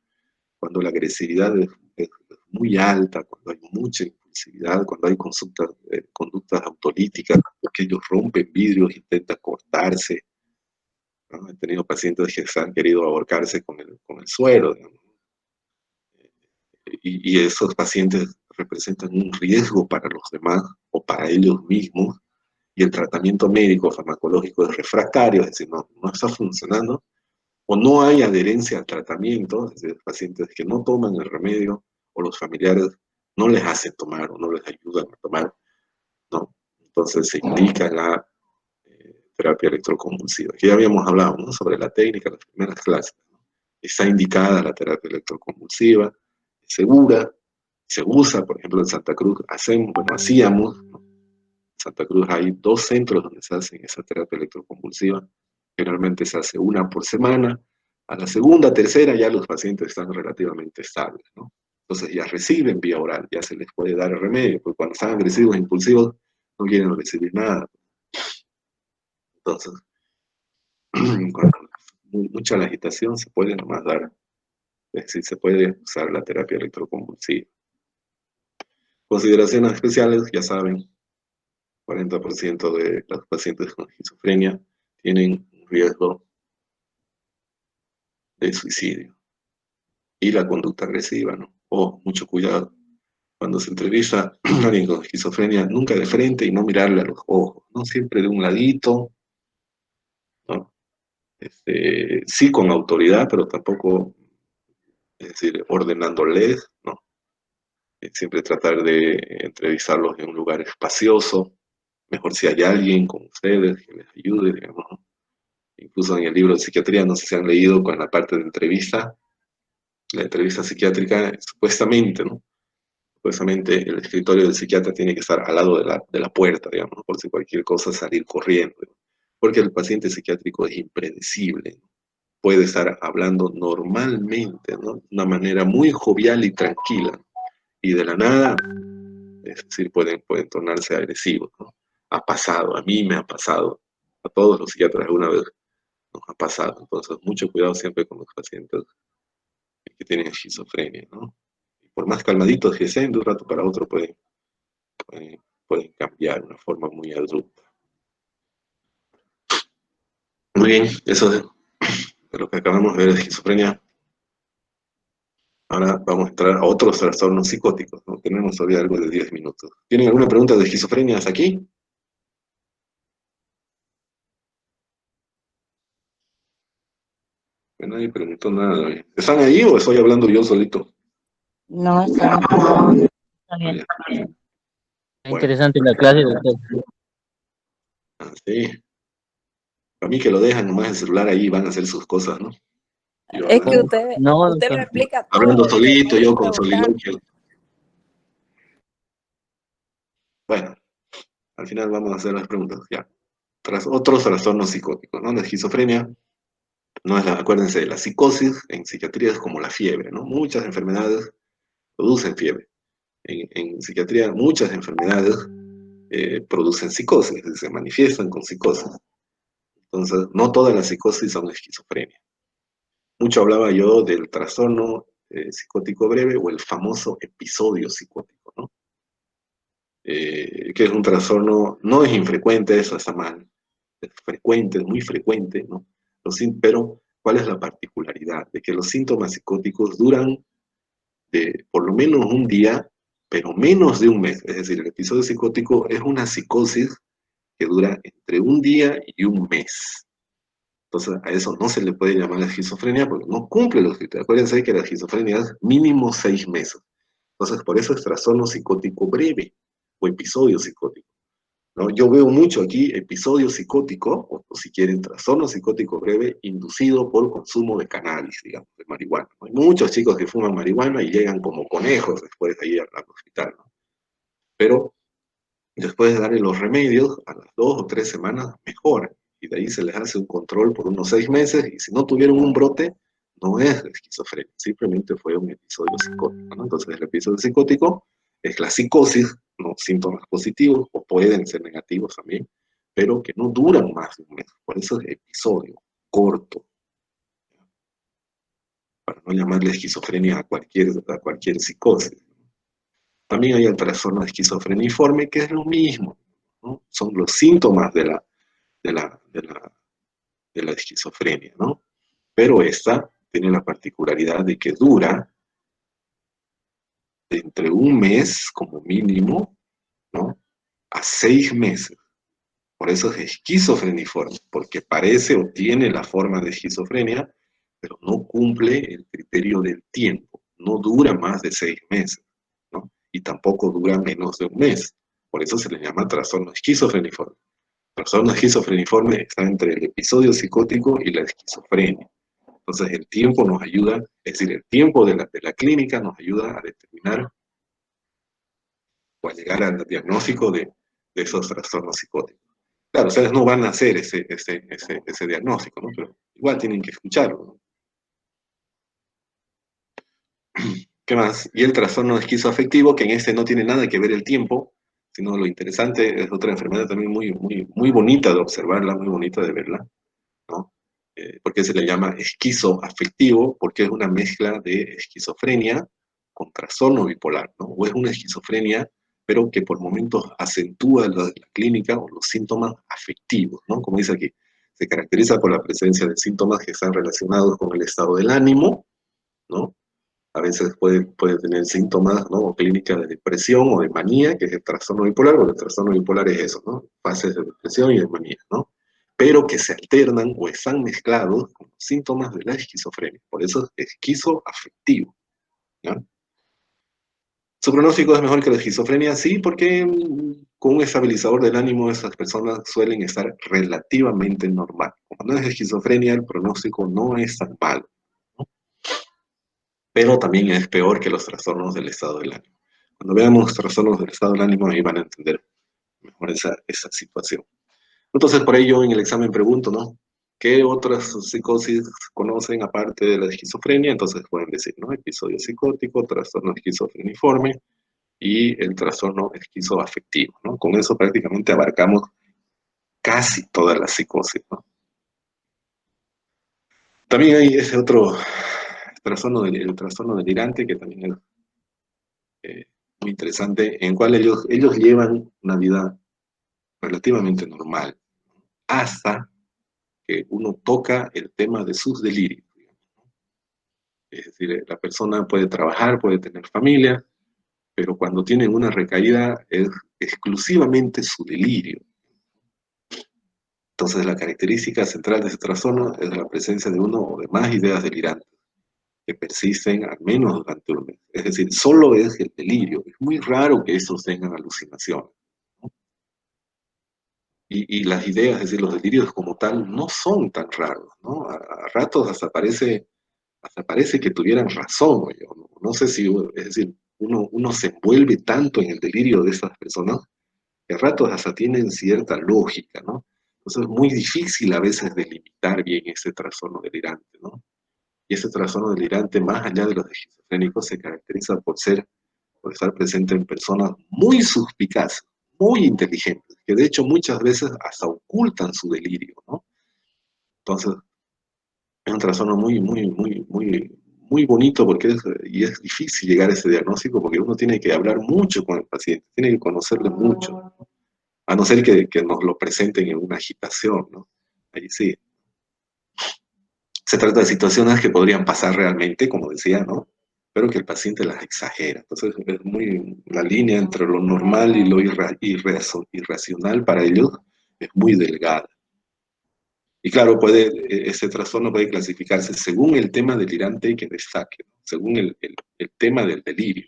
cuando la agresividad es muy alta, cuando hay mucha impulsividad, cuando hay conductas autolíticas, porque ellos rompen vidrios, intentan cortarse, ¿no? He tenido pacientes que se han querido ahorcarse con el suero, digamos, y esos pacientes representan un riesgo para los demás o para ellos mismos, y el tratamiento médico farmacológico es refractario, es decir, no está funcionando, o no hay adherencia al tratamiento, es decir, pacientes que no toman el remedio o los familiares no les hacen tomar o no les ayudan a tomar, ¿no? Entonces se indica la terapia electroconvulsiva, que ya habíamos hablado, ¿no? Sobre la técnica, las primeras clases, ¿no? Está indicada la terapia electroconvulsiva, es segura, se usa, por ejemplo, en Santa Cruz hacíamos, ¿no? En Santa Cruz hay 2 centros donde se hace esa terapia electroconvulsiva. Generalmente se hace una por semana. A la segunda, tercera ya los pacientes están relativamente estables, ¿no? Entonces ya reciben vía oral, ya se les puede dar el remedio, porque cuando están agresivos e impulsivos no quieren recibir nada. Entonces, cuando mucha la agitación se puede nomás dar, es decir, se puede usar la terapia electroconvulsiva. Consideraciones especiales, ya saben, 40% de los pacientes con esquizofrenia tienen un riesgo de suicidio. Y la conducta agresiva, ¿no? Oh, mucho cuidado. cuando se entrevista a alguien con esquizofrenia, nunca de frente y no mirarle a los ojos, ¿no? Siempre de un ladito, ¿no? Sí con autoridad, pero tampoco, es decir, ordenándoles, ¿no? Siempre tratar de entrevistarlos en un lugar espacioso, mejor si hay alguien con ustedes que les ayude, digamos, ¿no? Incluso en el libro de psiquiatría, no sé si han leído con la parte de entrevista, la entrevista psiquiátrica, supuestamente, ¿no? Supuestamente el escritorio del psiquiatra tiene que estar al lado de la puerta, digamos, ¿no? Por si cualquier cosa salir corriendo, ¿no? Porque el paciente psiquiátrico es impredecible, ¿no? Puede estar hablando normalmente, ¿no? De una manera muy jovial y tranquila, y de la nada, es decir, pueden tornarse agresivos, ¿no? Ha pasado, a mí me ha pasado, a todos los psiquiatras alguna vez nos ha pasado, entonces mucho cuidado siempre con los pacientes que tienen esquizofrenia, ¿no? Y por más calmaditos que sean, de un rato para otro pueden cambiar de una forma muy abrupta. Muy bien, eso de lo que acabamos de ver de esquizofrenia. Ahora vamos a entrar a otros trastornos psicóticos, ¿no? Tenemos todavía algo de 10 minutos. ¿Tienen alguna pregunta de esquizofrenia hasta aquí? Que nadie preguntó nada. ¿Están ahí o estoy hablando yo solito? No, está Ah, bien. ya. Está Bueno, interesante la clase, doctor. así. Para mí que lo dejan nomás el celular ahí y van a hacer sus cosas, ¿no? Yo Es que hablando, No, usted lo doctor. explica hablando todo, doctor. solito, Nadie yo le con pregunta. soliloquio. Bueno, al final vamos a hacer las preguntas, ya. Tras otros trastornos psicóticos, ¿no? La esquizofrenia no es acuérdense, la psicosis en psiquiatría es como la fiebre, ¿no? Muchas enfermedades producen fiebre. En psiquiatría muchas enfermedades producen psicosis, se manifiestan con psicosis. Entonces, no todas las psicosis son esquizofrenia. Mucho hablaba yo del trastorno psicótico breve o el famoso episodio psicótico, ¿no? Que es un trastorno, no es infrecuente, eso está mal, es frecuente, es muy frecuente, ¿no? Pero, ¿cuál es la particularidad? De que los síntomas psicóticos duran de por lo menos un día, pero menos de un mes. Es decir, el episodio psicótico es una psicosis que dura entre un día y un mes. Entonces, a eso no se le puede llamar esquizofrenia porque no cumple los criterios. Acuérdense que la esquizofrenia es mínimo 6 meses. Entonces, por eso es trastorno psicótico breve o episodio psicótico, ¿no? Yo veo mucho aquí episodio psicótico, o si quieren, trastorno psicótico breve inducido por consumo de cannabis, digamos, de marihuana. Hay muchos chicos que fuman marihuana y llegan como conejos después de ir al hospital, ¿no? Pero después de darle los remedios, a las 2 o 3 semanas mejoran. Y de ahí se les hace un control por unos 6 meses, y si no tuvieron un brote, no es esquizofrenia, simplemente fue un episodio psicótico, ¿no? Entonces el episodio psicótico es la psicosis, ¿no? Síntomas positivos, o pueden ser negativos también, pero que no duran más de un mes. Por eso es episodio, corto, para no llamarle esquizofrenia a cualquier psicosis. También hay el trastorno de esquizofreniforme, que es lo mismo, ¿no? Son los síntomas de la, de la, de la esquizofrenia, ¿no? Pero esta tiene la particularidad de que dura de entre un mes como mínimo, ¿no? A 6 meses. Por eso es esquizofreniforme, porque parece o tiene la forma de esquizofrenia, pero no cumple el criterio del tiempo. No dura más de 6 meses, ¿no? Y tampoco dura menos de un mes. Por eso se le llama trastorno esquizofreniforme. Trastorno esquizofreniforme está entre el episodio psicótico y la esquizofrenia. Entonces el tiempo nos ayuda, es decir, el tiempo de la clínica nos ayuda a determinar o a llegar al diagnóstico de esos trastornos psicóticos. Claro, ustedes no van a hacer ese diagnóstico, ¿no? Pero igual tienen que escucharlo, ¿no? ¿Qué más? Y el trastorno esquizoafectivo, que en este no tiene nada que ver el tiempo, sino lo interesante, es otra enfermedad también muy, muy, muy bonita de observarla, muy bonita de verla, ¿no? ¿Por qué se le llama esquizoafectivo? Porque es una mezcla de esquizofrenia con trastorno bipolar, ¿no? O es una esquizofrenia, pero que por momentos acentúa la clínica o los síntomas afectivos, ¿no? Como dice aquí, se caracteriza por la presencia de síntomas que están relacionados con el estado del ánimo, ¿no? A veces puede tener síntomas, ¿no? O clínica de depresión o de manía, que es el trastorno bipolar, porque el trastorno bipolar es eso, ¿no? Fases de depresión y de manía, ¿no? Pero que se alternan o están mezclados con síntomas de la esquizofrenia. Por eso es esquizoafectivo, ¿ya? ¿Su pronóstico es mejor que la esquizofrenia? Sí, porque con un estabilizador del ánimo esas personas suelen estar relativamente normal. Como no es esquizofrenia, el pronóstico no es tan malo, ¿no? Pero también es peor que los trastornos del estado del ánimo. Cuando veamos trastornos del estado del ánimo, ahí van a entender mejor esa situación. Entonces, por ello, en el examen pregunto, ¿no? ¿Qué otras psicosis conocen aparte de la esquizofrenia? Entonces pueden decir, ¿no? Episodio psicótico, trastorno esquizofreniforme y el trastorno esquizoafectivo, ¿no? Con eso prácticamente abarcamos casi toda la psicosis, ¿no? También hay ese otro trastorno, el trastorno delirante, que también es muy interesante, en el cual ellos llevan una vida relativamente normal, hasta que uno toca el tema de sus delirios. Es decir, la persona puede trabajar, puede tener familia, pero cuando tienen una recaída es exclusivamente su delirio. Entonces, la característica central de ese trastorno es la presencia de uno o de más ideas delirantes que persisten al menos durante un mes. Es decir, solo es el delirio. Es muy raro que estos tengan alucinaciones, ¿no? Y las ideas, es decir, los delirios como tal, no son tan raros, ¿no? A ratos hasta parece que tuvieran razón, oye, ¿no? No sé si, es decir, uno se envuelve tanto en el delirio de esas personas que a ratos hasta tienen cierta lógica, ¿no? Entonces es muy difícil a veces delimitar bien ese trastorno delirante, ¿no? Y ese trastorno delirante, más allá de los esquizofrénicos, se caracteriza por estar presente en personas muy suspicaces, muy inteligentes, que de hecho muchas veces hasta ocultan su delirio, ¿no? Entonces, es un trastorno muy bonito porque y es difícil llegar a ese diagnóstico porque uno tiene que hablar mucho con el paciente, tiene que conocerle mucho, a no ser que nos lo presenten en una agitación, ¿no? Ahí sí. Se trata de situaciones que podrían pasar realmente, como decía, ¿no? Pero que el paciente las exagera. Entonces, es muy la línea entre lo normal y lo irracional para ellos es muy delgada. Y claro, ese trastorno puede clasificarse según el tema delirante que destaque, ¿no? Según el tema del delirio.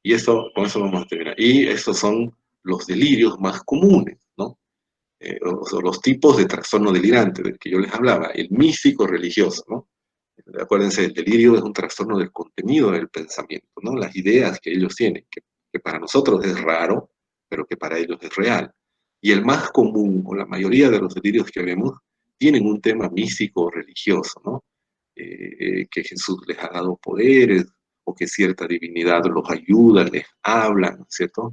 Y eso, con eso vamos a terminar. Y estos son los delirios más comunes, ¿no? O los tipos de trastorno delirante del que yo les hablaba, el místico religioso, ¿no? Acuérdense, el delirio es un trastorno del contenido del pensamiento, ¿no? Las ideas que ellos tienen, que para nosotros es raro, pero que para ellos es real. Y el más común, o la mayoría de los delirios que vemos, tienen un tema místico o religioso, ¿no? Que Jesús les ha dado poderes, o que cierta divinidad los ayuda, les habla, ¿no es cierto?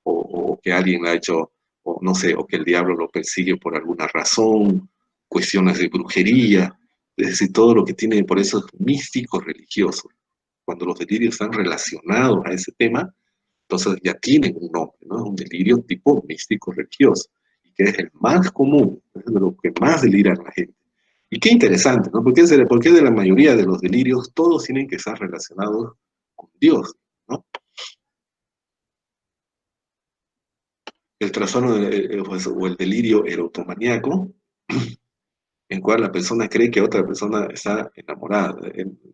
O que alguien le ha hecho, o no sé, o que el diablo lo persigue por alguna razón, cuestiones de brujería, es decir, todo lo que tiene, por eso es místico religioso. Cuando los delirios están relacionados a ese tema, entonces ya tienen un nombre, ¿no? Es un delirio tipo místico religioso, y que es el más común, es de lo que más delira a la gente. Y qué interesante, ¿no? Porque de la mayoría de los delirios todos tienen que estar relacionados con Dios, ¿no? El trastorno o el delirio erotomaníaco, en cual la persona cree que otra persona está enamorada.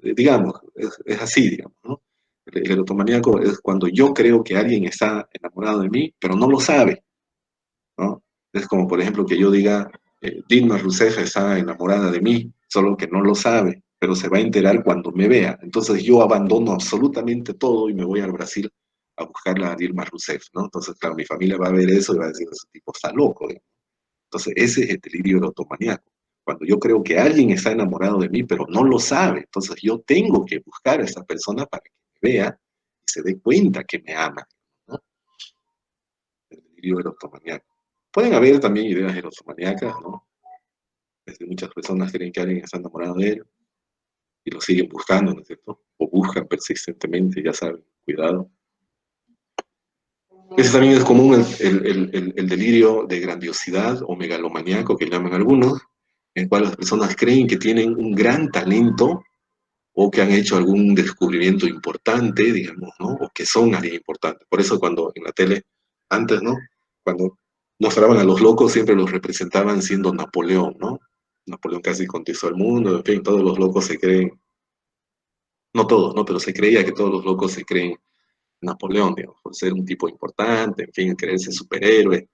Digamos, es así, digamos, ¿no? El erotomaníaco es cuando yo creo que alguien está enamorado de mí, pero no lo sabe, ¿no? Es como, por ejemplo, que yo diga, Dilma Rousseff está enamorada de mí, solo que no lo sabe, pero se va a enterar cuando me vea. Entonces yo abandono absolutamente todo y me voy al Brasil a buscarla a Dilma Rousseff, ¿no? Entonces, claro, mi familia va a ver eso y va a decir, ese tipo está loco, ¿no? Entonces, ese es el delirio erotomaníaco. Cuando yo creo que alguien está enamorado de mí, pero no lo sabe, entonces yo tengo que buscar a esa persona para que me vea y se dé cuenta que me ama, ¿no? El delirio erotomaníaco. Pueden haber también ideas erotomaníacas, ¿no? Es decir, muchas personas creen que alguien está enamorado de él y lo siguen buscando, ¿no es cierto? O buscan persistentemente, ya saben, cuidado. Ese también es común, el delirio de grandiosidad o megalomaníaco que llaman algunos, en el cual las personas creen que tienen un gran talento o que han hecho algún descubrimiento importante, digamos, ¿no? O que son alguien importante. Por eso cuando en la tele, antes, ¿no? Cuando mostraban a los locos, siempre los representaban siendo Napoleón, ¿no? Napoleón casi conquistó el mundo, en fin, todos los locos se creen, no todos, ¿no? Pero se creía que todos los locos se creen Napoleón, digamos, por ser un tipo importante, en fin, creerse superhéroe,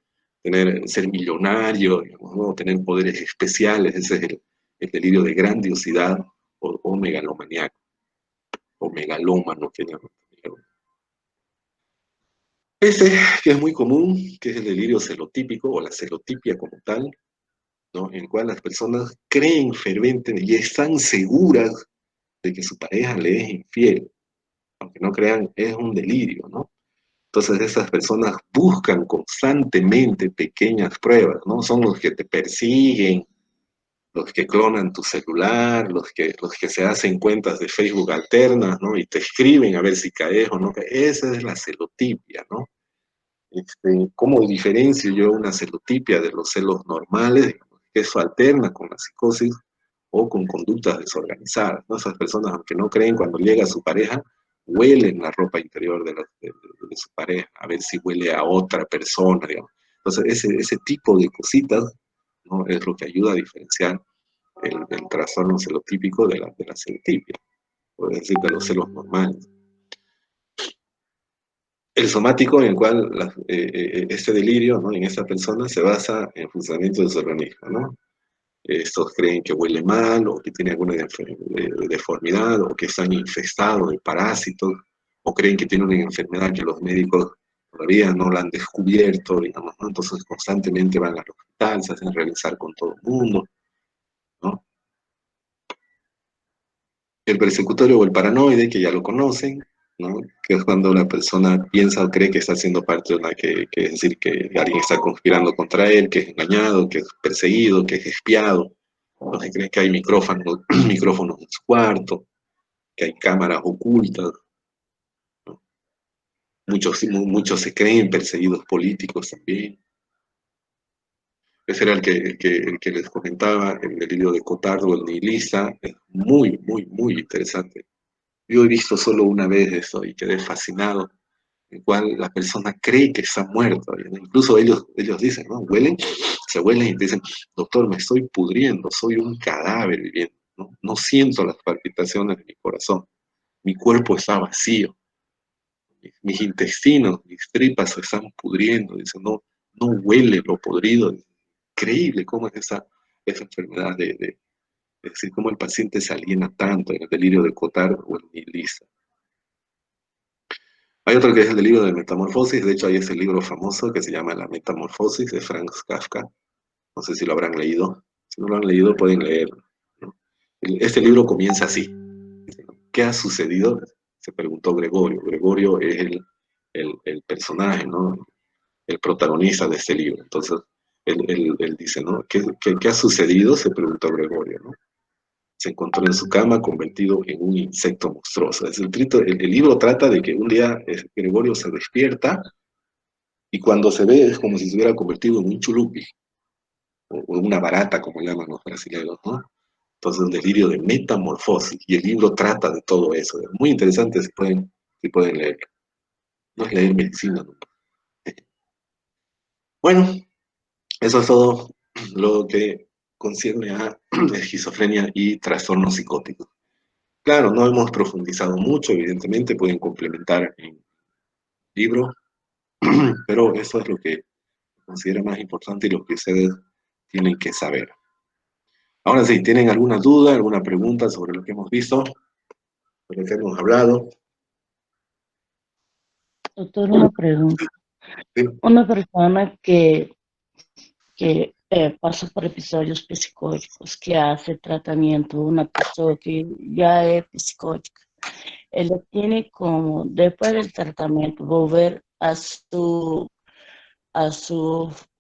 ser millonario, digamos, ¿no? Tener poderes especiales, ese es el delirio de grandiosidad o megalomaníaco, o megalómano, que llaman. Ese, que es muy común, que es el delirio celotípico o la celotipia como tal, ¿no? En el cual las personas creen fervientemente y están seguras de que su pareja le es infiel, aunque no crean, es un delirio, ¿no? Entonces esas personas buscan constantemente pequeñas pruebas, ¿no? Son los que te persiguen, los que clonan tu celular, los que se hacen cuentas de Facebook alternas, ¿no? Y te escriben a ver si caes o no caes. Esa es la celotipia, ¿no? ¿Cómo diferencio yo una celotipia de los celos normales? Que eso alterna con la psicosis o con conductas desorganizadas, ¿no? Esas personas, aunque no creen, cuando llega su pareja, huelen la ropa interior de su pareja, a ver si huele a otra persona, digamos. Entonces, ese tipo de cositas, ¿no? Es lo que ayuda a diferenciar el trastorno celotípico de la celotipia, o es decir, de los celos normales. El somático, en el cual este delirio, ¿no? En esta persona se basa en el funcionamiento de su organismo, ¿no? Estos creen que huele mal, o que tiene alguna deformidad, o que están infestados de parásitos, o creen que tienen una enfermedad que los médicos todavía no la han descubierto, digamos, ¿no? Entonces constantemente van al hospital, se hacen revisar con todo el mundo, ¿no? El persecutorio o el paranoide, que ya lo conocen, ¿no? Que es cuando una persona piensa o cree que está siendo parte de una, que es decir, que alguien está conspirando contra él, que es engañado, que es perseguido, que es espiado. No se cree que hay micrófonos, micrófonos en su cuarto, que hay cámaras ocultas, ¿no? Muchos se creen perseguidos políticos también. Ese era el que les comentaba, el delirio de Cotard o el nihilista, es muy, muy, muy interesante. Yo he visto solo una vez eso y quedé fascinado, en cual la persona cree que está muerta, ¿no? Incluso ellos dicen, ¿no? Se huelen y dicen, doctor, me estoy pudriendo, soy un cadáver viviendo, ¿no? No siento las palpitaciones de mi corazón, mi cuerpo está vacío, mis intestinos, mis tripas se están pudriendo, dicen, no, no huele lo podrido. Increíble cómo es esa enfermedad es decir, cómo el paciente se aliena tanto en el delirio de Cotard o el nihilista. Hay otro que es el delirio de metamorfosis, de hecho hay ese libro famoso que se llama La Metamorfosis de Franz Kafka, no sé si lo habrán leído, si no lo han leído pueden leerlo, ¿no? Este libro comienza así, ¿qué ha sucedido? Se preguntó Gregorio, Gregorio es el personaje, ¿no? El protagonista de este libro, entonces él dice, ¿no? ¿Qué ha sucedido? Se preguntó Gregorio, ¿no? Se encontró en su cama convertido en un insecto monstruoso. El libro trata de que un día Gregorio se despierta y cuando se ve es como si se hubiera convertido en un chulupi o una barata, como llaman los brasileños, ¿no? Entonces, un delirio de metamorfosis. Y el libro trata de todo eso. Es muy interesante si pueden leer. No es leer medicina, ¿no? Bueno, eso es todo lo que concierne a esquizofrenia y trastornos psicóticos. Claro, no hemos profundizado mucho, evidentemente, pueden complementar en libro, pero eso es lo que considero más importante y lo que ustedes tienen que saber. Ahora sí, ¿tienen alguna duda, alguna pregunta sobre lo que hemos visto, sobre lo que hemos hablado? Doctor, una pregunta. ¿Sí? Una persona que pasa por episodios psicóticos, que hace tratamiento, una persona que ya es psicótica, ella tiene como, después del tratamiento, volver a su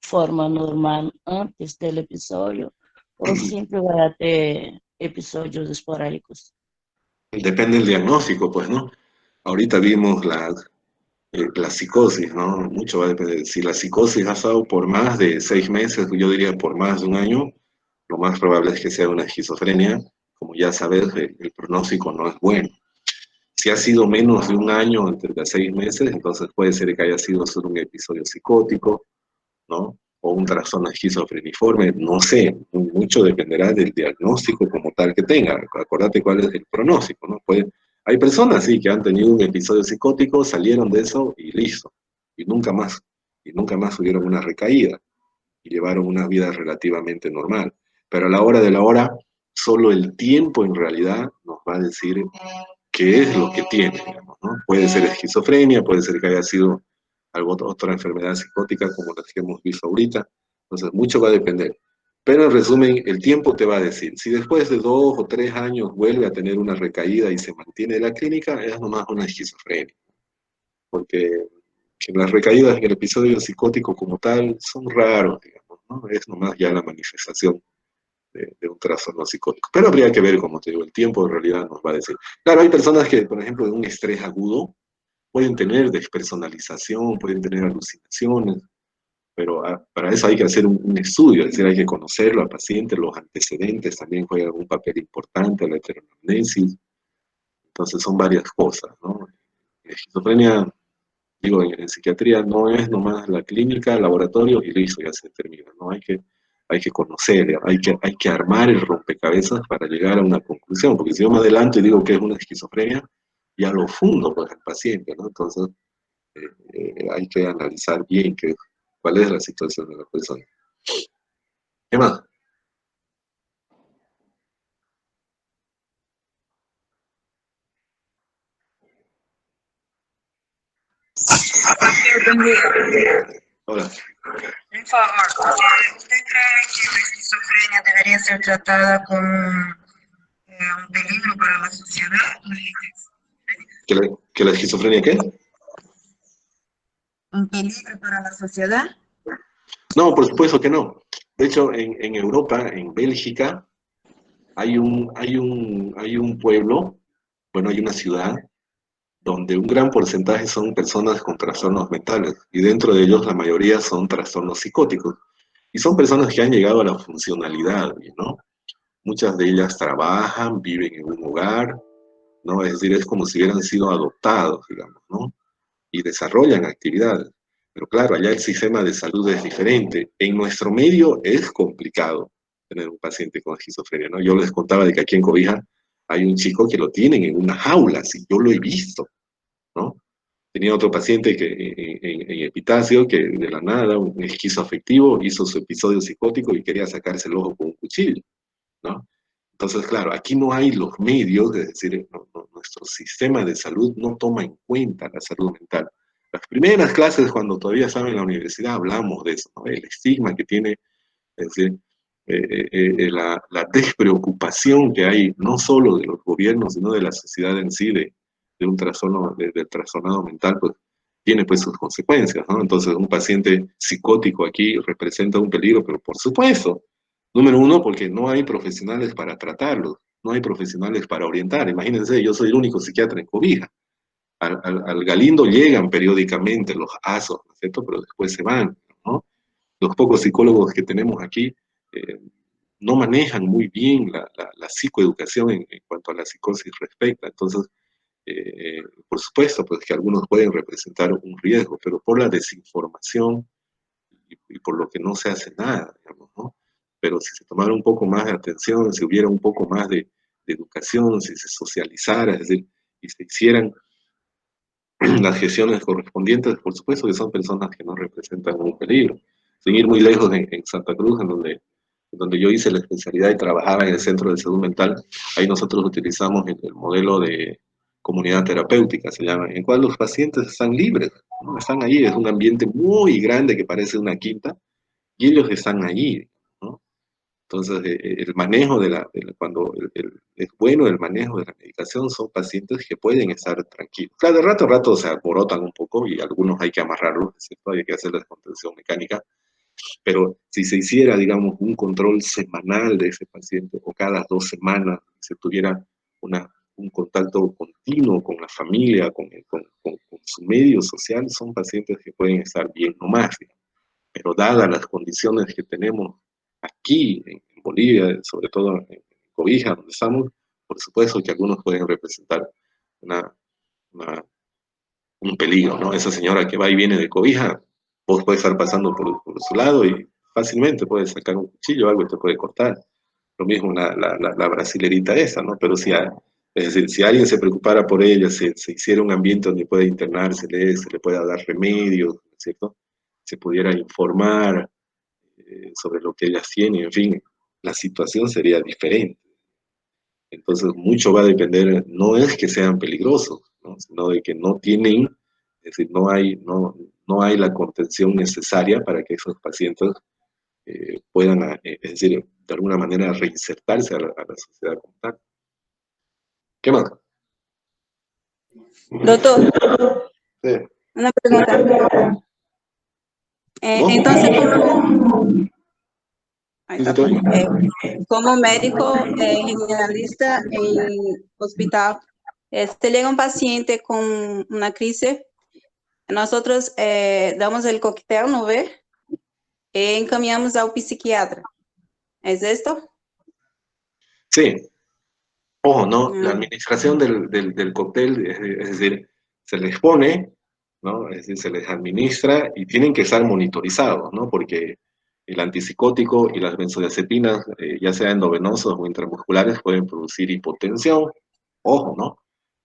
forma normal antes del episodio, o siempre va a tener episodios esporádicos. Depende del diagnóstico, pues, ¿no? Ahorita vimos la psicosis, ¿no? Mucho va a depender. Si la psicosis ha estado por más de 6 meses, yo diría por más de un año, lo más probable es que sea una esquizofrenia como ya sabes, el pronóstico no es bueno. Si ha sido menos de un año, entre 6 meses, entonces puede ser que haya sido solo un episodio psicótico, ¿no? O un trastorno esquizofreniforme, no sé, mucho dependerá del diagnóstico como tal que tenga. Acordate cuál es el pronóstico, ¿no? Hay personas, sí, que han tenido un episodio psicótico, salieron de eso y listo, y nunca más tuvieron una recaída, y llevaron una vida relativamente normal. Pero a la hora de la hora, solo el tiempo en realidad nos va a decir qué es lo que tiene, digamos, ¿no? Puede ser esquizofrenia, puede ser que haya sido otra enfermedad psicótica como las que hemos visto ahorita. Entonces, mucho va a depender. Pero en resumen, el tiempo te va a decir, si después de 2 o 3 años vuelve a tener una recaída y se mantiene en la clínica, es nomás una esquizofrenia. Porque las recaídas en el episodio psicótico como tal son raros, digamos, ¿no? Es nomás ya la manifestación de un trastorno psicótico. Pero habría que ver, como te digo, el tiempo en realidad nos va a decir. Claro, hay personas que, por ejemplo, de un estrés agudo, pueden tener despersonalización, pueden tener alucinaciones, pero para eso hay que hacer un estudio, es decir, hay que conocerlo al paciente, los antecedentes también juegan un papel importante, la heteronemnesis, entonces son varias cosas, ¿no? La esquizofrenia, digo, en psiquiatría no es nomás la clínica, el laboratorio y listo, ya se termina, ¿no? Hay que conocer, hay que armar el rompecabezas para llegar a una conclusión, porque si yo me adelanto y digo que es una esquizofrenia, ya lo fundo pues al paciente, ¿no? Entonces hay que analizar bien cuál es la situación de la persona. ¿Qué más? Hola. Un favor, ¿usted cree que la esquizofrenia debería ser tratada como un peligro para la sociedad? ¿Que la esquizofrenia qué? ¿Un peligro para la sociedad? No, por supuesto que no. De hecho, en Europa, en Bélgica, hay un pueblo, bueno, hay una ciudad donde un gran porcentaje son personas con trastornos mentales y dentro de ellos la mayoría son trastornos psicóticos. Y son personas que han llegado a la funcionalidad, ¿no? Muchas de ellas trabajan, viven en un hogar, ¿no? Es decir, es como si hubieran sido adoptados, digamos, ¿no? Y desarrollan actividades. Pero claro, allá el sistema de salud es diferente. En nuestro medio es complicado tener un paciente con esquizofrenia, ¿no? Yo les contaba de que aquí en Cobija hay un chico que lo tienen en una jaula, sí, yo lo he visto, ¿no? Tenía otro paciente que en Epitacio que de la nada, un esquizoafectivo, hizo su episodio psicótico y quería sacarse el ojo con un cuchillo, ¿no? Entonces, claro, aquí no hay los medios, es decir, nuestro sistema de salud no toma en cuenta la salud mental. Las primeras clases, cuando todavía estaba en la universidad, hablamos de eso, ¿no? El estigma que tiene, es decir, la despreocupación que hay, no solo de los gobiernos, sino de la sociedad en sí, de un trastorno, del trastornado mental, pues tiene pues sus consecuencias, ¿no? Entonces, un paciente psicótico aquí representa un peligro, pero por supuesto, número uno, porque no hay profesionales para tratarlos, no hay profesionales para orientar. Imagínense, yo soy el único psiquiatra en Cobija. Al Galindo llegan periódicamente los ASOS, ¿no es cierto? Pero después se van, ¿no? Los pocos psicólogos que tenemos aquí eh, no manejan muy bien la psicoeducación en cuanto a la psicosis respecta. Entonces, por supuesto, pues que algunos pueden representar un riesgo, pero por la desinformación y por lo que no se hace nada, digamos, ¿no? Pero si se tomara un poco más de atención, si hubiera un poco más de educación, si se socializara, es decir, y se hicieran las gestiones correspondientes, por supuesto que son personas que no representan un peligro. Sin ir muy lejos, en Santa Cruz, en donde yo hice la especialidad y trabajaba en el centro de salud mental, ahí nosotros utilizamos el modelo de comunidad terapéutica, se llama, en el cual los pacientes están libres, ¿no? Están ahí, es un ambiente muy grande que parece una quinta, y ellos están allí, ¿no? Entonces, el manejo cuando es bueno el manejo de la medicación, son pacientes que pueden estar tranquilos. Claro, de rato a rato se alborotan un poco y algunos hay que amarrarlos, ¿es cierto? Hay que hacerles contención mecánica, pero si se hiciera, digamos, un control semanal de ese paciente o cada 2 semanas, se tuviera un contacto continuo con la familia, con su medio social, son pacientes que pueden estar bien nomás, digamos. Pero dadas las condiciones que tenemos aquí en Bolivia, sobre todo en cobija donde estamos, por supuesto que algunos pueden representar una, un peligro, ¿no? Esa señora que va y viene de cobija, vos puedes estar pasando por su lado y fácilmente puedes sacar un cuchillo o algo y te puede cortar. Lo mismo la brasilerita esa, ¿no? Pero si, es decir, si alguien se preocupara por ella, se hiciera un ambiente donde pueda internársele, se le pueda dar remedios, ¿no es cierto? Se pudiera informar sobre lo que ellas tienen, en fin, la situación sería diferente. Entonces, mucho va a depender, no es que sean peligrosos, ¿no? Sino de que no tienen, es decir, no hay la contención necesaria para que esos pacientes puedan, es decir, de alguna manera reinsertarse a la sociedad como tal. ¿Qué más? Doctor, Sí. una pregunta. Entonces, como médico generalista en hospital, este llega un paciente con una crisis, nosotros damos el cóctel, ¿no ve? E encaminhamos ao psiquiatra. ¿Es esto? Sí. Ojo, ¿no? La administración del cóctel, es decir, se les pone, ¿no? Es decir, se les administra y tienen que estar monitorizados, ¿no? Porque el antipsicótico y las benzodiazepinas, ya sea endovenosos o intramusculares, pueden producir hipotensión. Ojo, ¿no?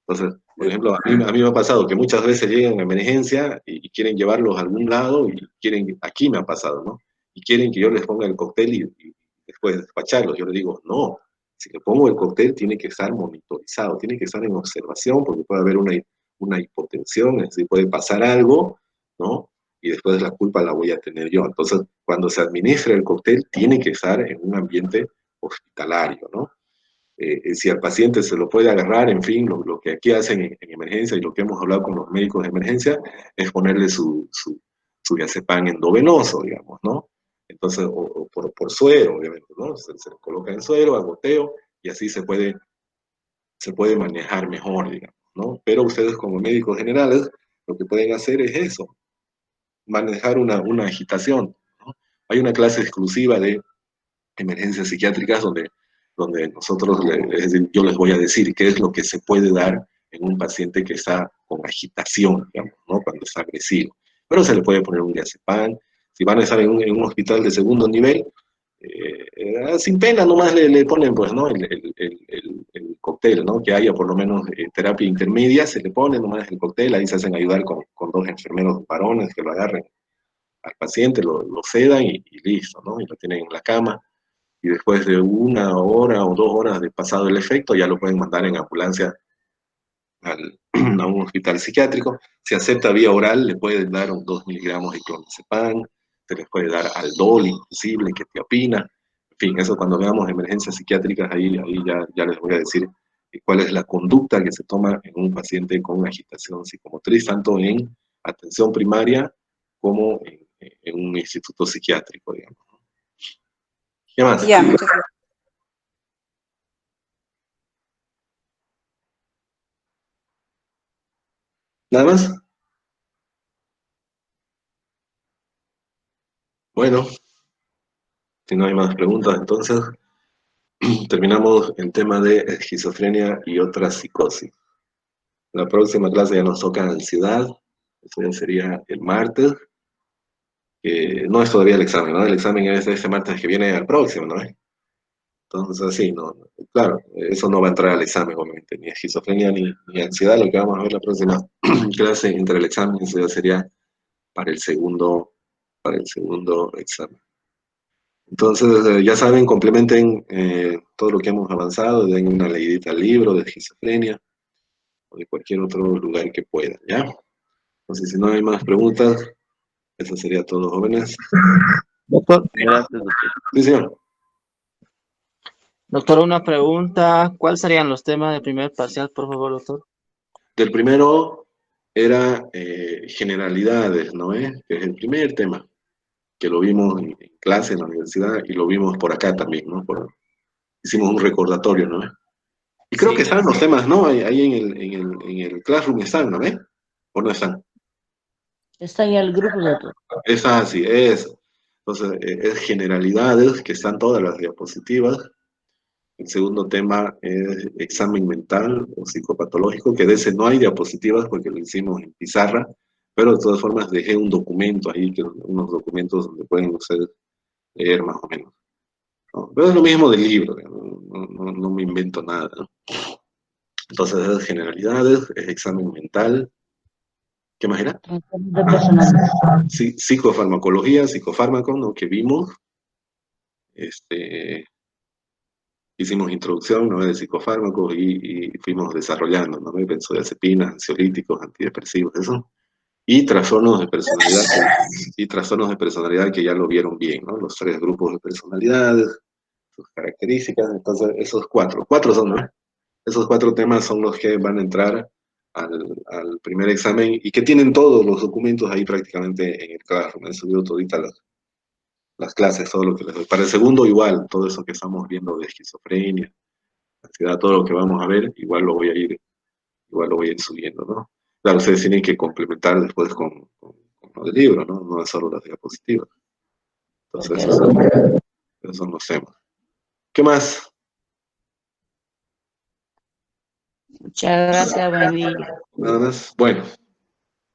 Entonces, por ejemplo, a mí me ha pasado que muchas veces llegan a emergencia y quieren llevarlos a algún lado y quieren, aquí me ha pasado, ¿no? Y quieren que yo les ponga el cóctel y después despacharlos. Yo les digo, no, si le pongo el cóctel tiene que estar monitorizado, tiene que estar en observación porque puede haber una hipotensión, es decir, puede pasar algo, ¿no? Y después la culpa la voy a tener yo. Entonces, cuando se administra el cóctel, tiene que estar en un ambiente hospitalario, ¿no? Si al paciente se lo puede agarrar, en fin, lo que aquí hacen en emergencia y lo que hemos hablado con los médicos de emergencia es ponerle su diazepam endovenoso, digamos, ¿no? Entonces, o por suero, obviamente, ¿no? Se coloca en suero, a goteo, y así se puede manejar mejor, digamos, ¿no? Pero ustedes como médicos generales, lo que pueden hacer es eso, manejar una agitación, ¿no? Hay una clase exclusiva de emergencias psiquiátricas donde nosotros, es decir, yo les voy a decir qué es lo que se puede dar en un paciente que está con agitación, digamos, ¿no? Cuando está agresivo. Pero se le puede poner un diazepam. Si van a estar en un hospital de segundo nivel, sin pena nomás le ponen, pues, ¿no? El cóctel, ¿no? Que haya por lo menos terapia intermedia, se le pone nomás el cóctel, ahí se hacen ayudar con dos enfermeros varones que lo agarren al paciente, lo sedan y listo, ¿no? Y lo tienen en la cama y después de 1 hora o 2 horas de pasado el efecto ya lo pueden mandar en ambulancia a un hospital psiquiátrico. Si acepta vía oral, le pueden dar 2 miligramos de clonazepam, se les puede dar Aldol, inclusive, ketiapina. En fin, eso cuando veamos emergencias psiquiátricas, ahí ya les voy a decir cuál es la conducta que se toma en un paciente con agitación psicomotriz, tanto en atención primaria como en un instituto psiquiátrico, digamos. ¿Qué más? Ya, muchas gracias. ¿Nada más? Bueno, si no hay más preguntas, entonces terminamos el tema de esquizofrenia y otra psicosis. La próxima clase ya nos toca ansiedad, eso ya sería el martes, que no es todavía el examen, ¿no? El examen es este martes que viene al próximo, ¿no? Entonces, sí, no, claro, eso no va a entrar al examen, obviamente, ni esquizofrenia ni ansiedad, lo que vamos a ver la próxima clase entre el examen, eso ya sería para el segundo examen. Entonces, ya saben, complementen todo lo que hemos avanzado, den una leidita al libro de esquizofrenia o de cualquier otro lugar que puedan, ¿ya? Entonces, si no hay más preguntas, eso sería todo, jóvenes. Doctor, gracias, doctor. Sí, señor. Doctor, una pregunta. ¿Cuáles serían los temas del primer parcial, por favor, doctor? Del primero era generalidades, ¿no? Que es el primer tema, que lo vimos en clase en la universidad y lo vimos por acá también, ¿no? Hicimos un recordatorio, ¿no? Y creo Sí. que están los temas, ¿no? Ahí en el Classroom están, ¿no? ¿O no están? Está en el grupo, doctor. Es así, es. Entonces, es generalidades, que están todas las diapositivas. El segundo tema es examen mental o psicopatológico, que de ese no hay diapositivas porque lo hicimos en pizarra, pero de todas formas dejé un documento ahí, unos documentos donde pueden ustedes leer más o menos, ¿no? Pero es lo mismo del libro, no me invento nada, ¿no? Entonces, esas generalidades, es examen mental. ¿Qué más era? Trastornos de personalidad. Sí, psicofarmacología, psicofármacos, ¿no? Que vimos. Hicimos introducción, ¿no? De psicofármacos y fuimos desarrollando, ¿no? Benzodiazepinas, ansiolíticos, antidepresivos, eso. Y trastornos de personalidad, que ya lo vieron bien, ¿no? Los 3 grupos de personalidades, sus características. Entonces, esos cuatro son, ¿no? Esos 4 temas son los que van a entrar al primer examen y que tienen todos los documentos ahí prácticamente en el Classroom. He subido todita las clases, todo lo que les doy. Para el segundo igual, todo eso que estamos viendo de esquizofrenia, ansiedad, todo lo que vamos a ver, igual lo voy a ir subiendo, ¿no? Claro, ustedes tienen que complementar después con lo del libro, ¿no? No es solo las diapositivas. Entonces, esos son los temas. ¿Qué más? Muchas gracias, buen día. Nada más. Bueno,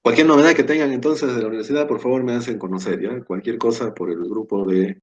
cualquier novedad que tengan entonces de la universidad, por favor me hacen conocer, ¿ya? Cualquier cosa por el grupo de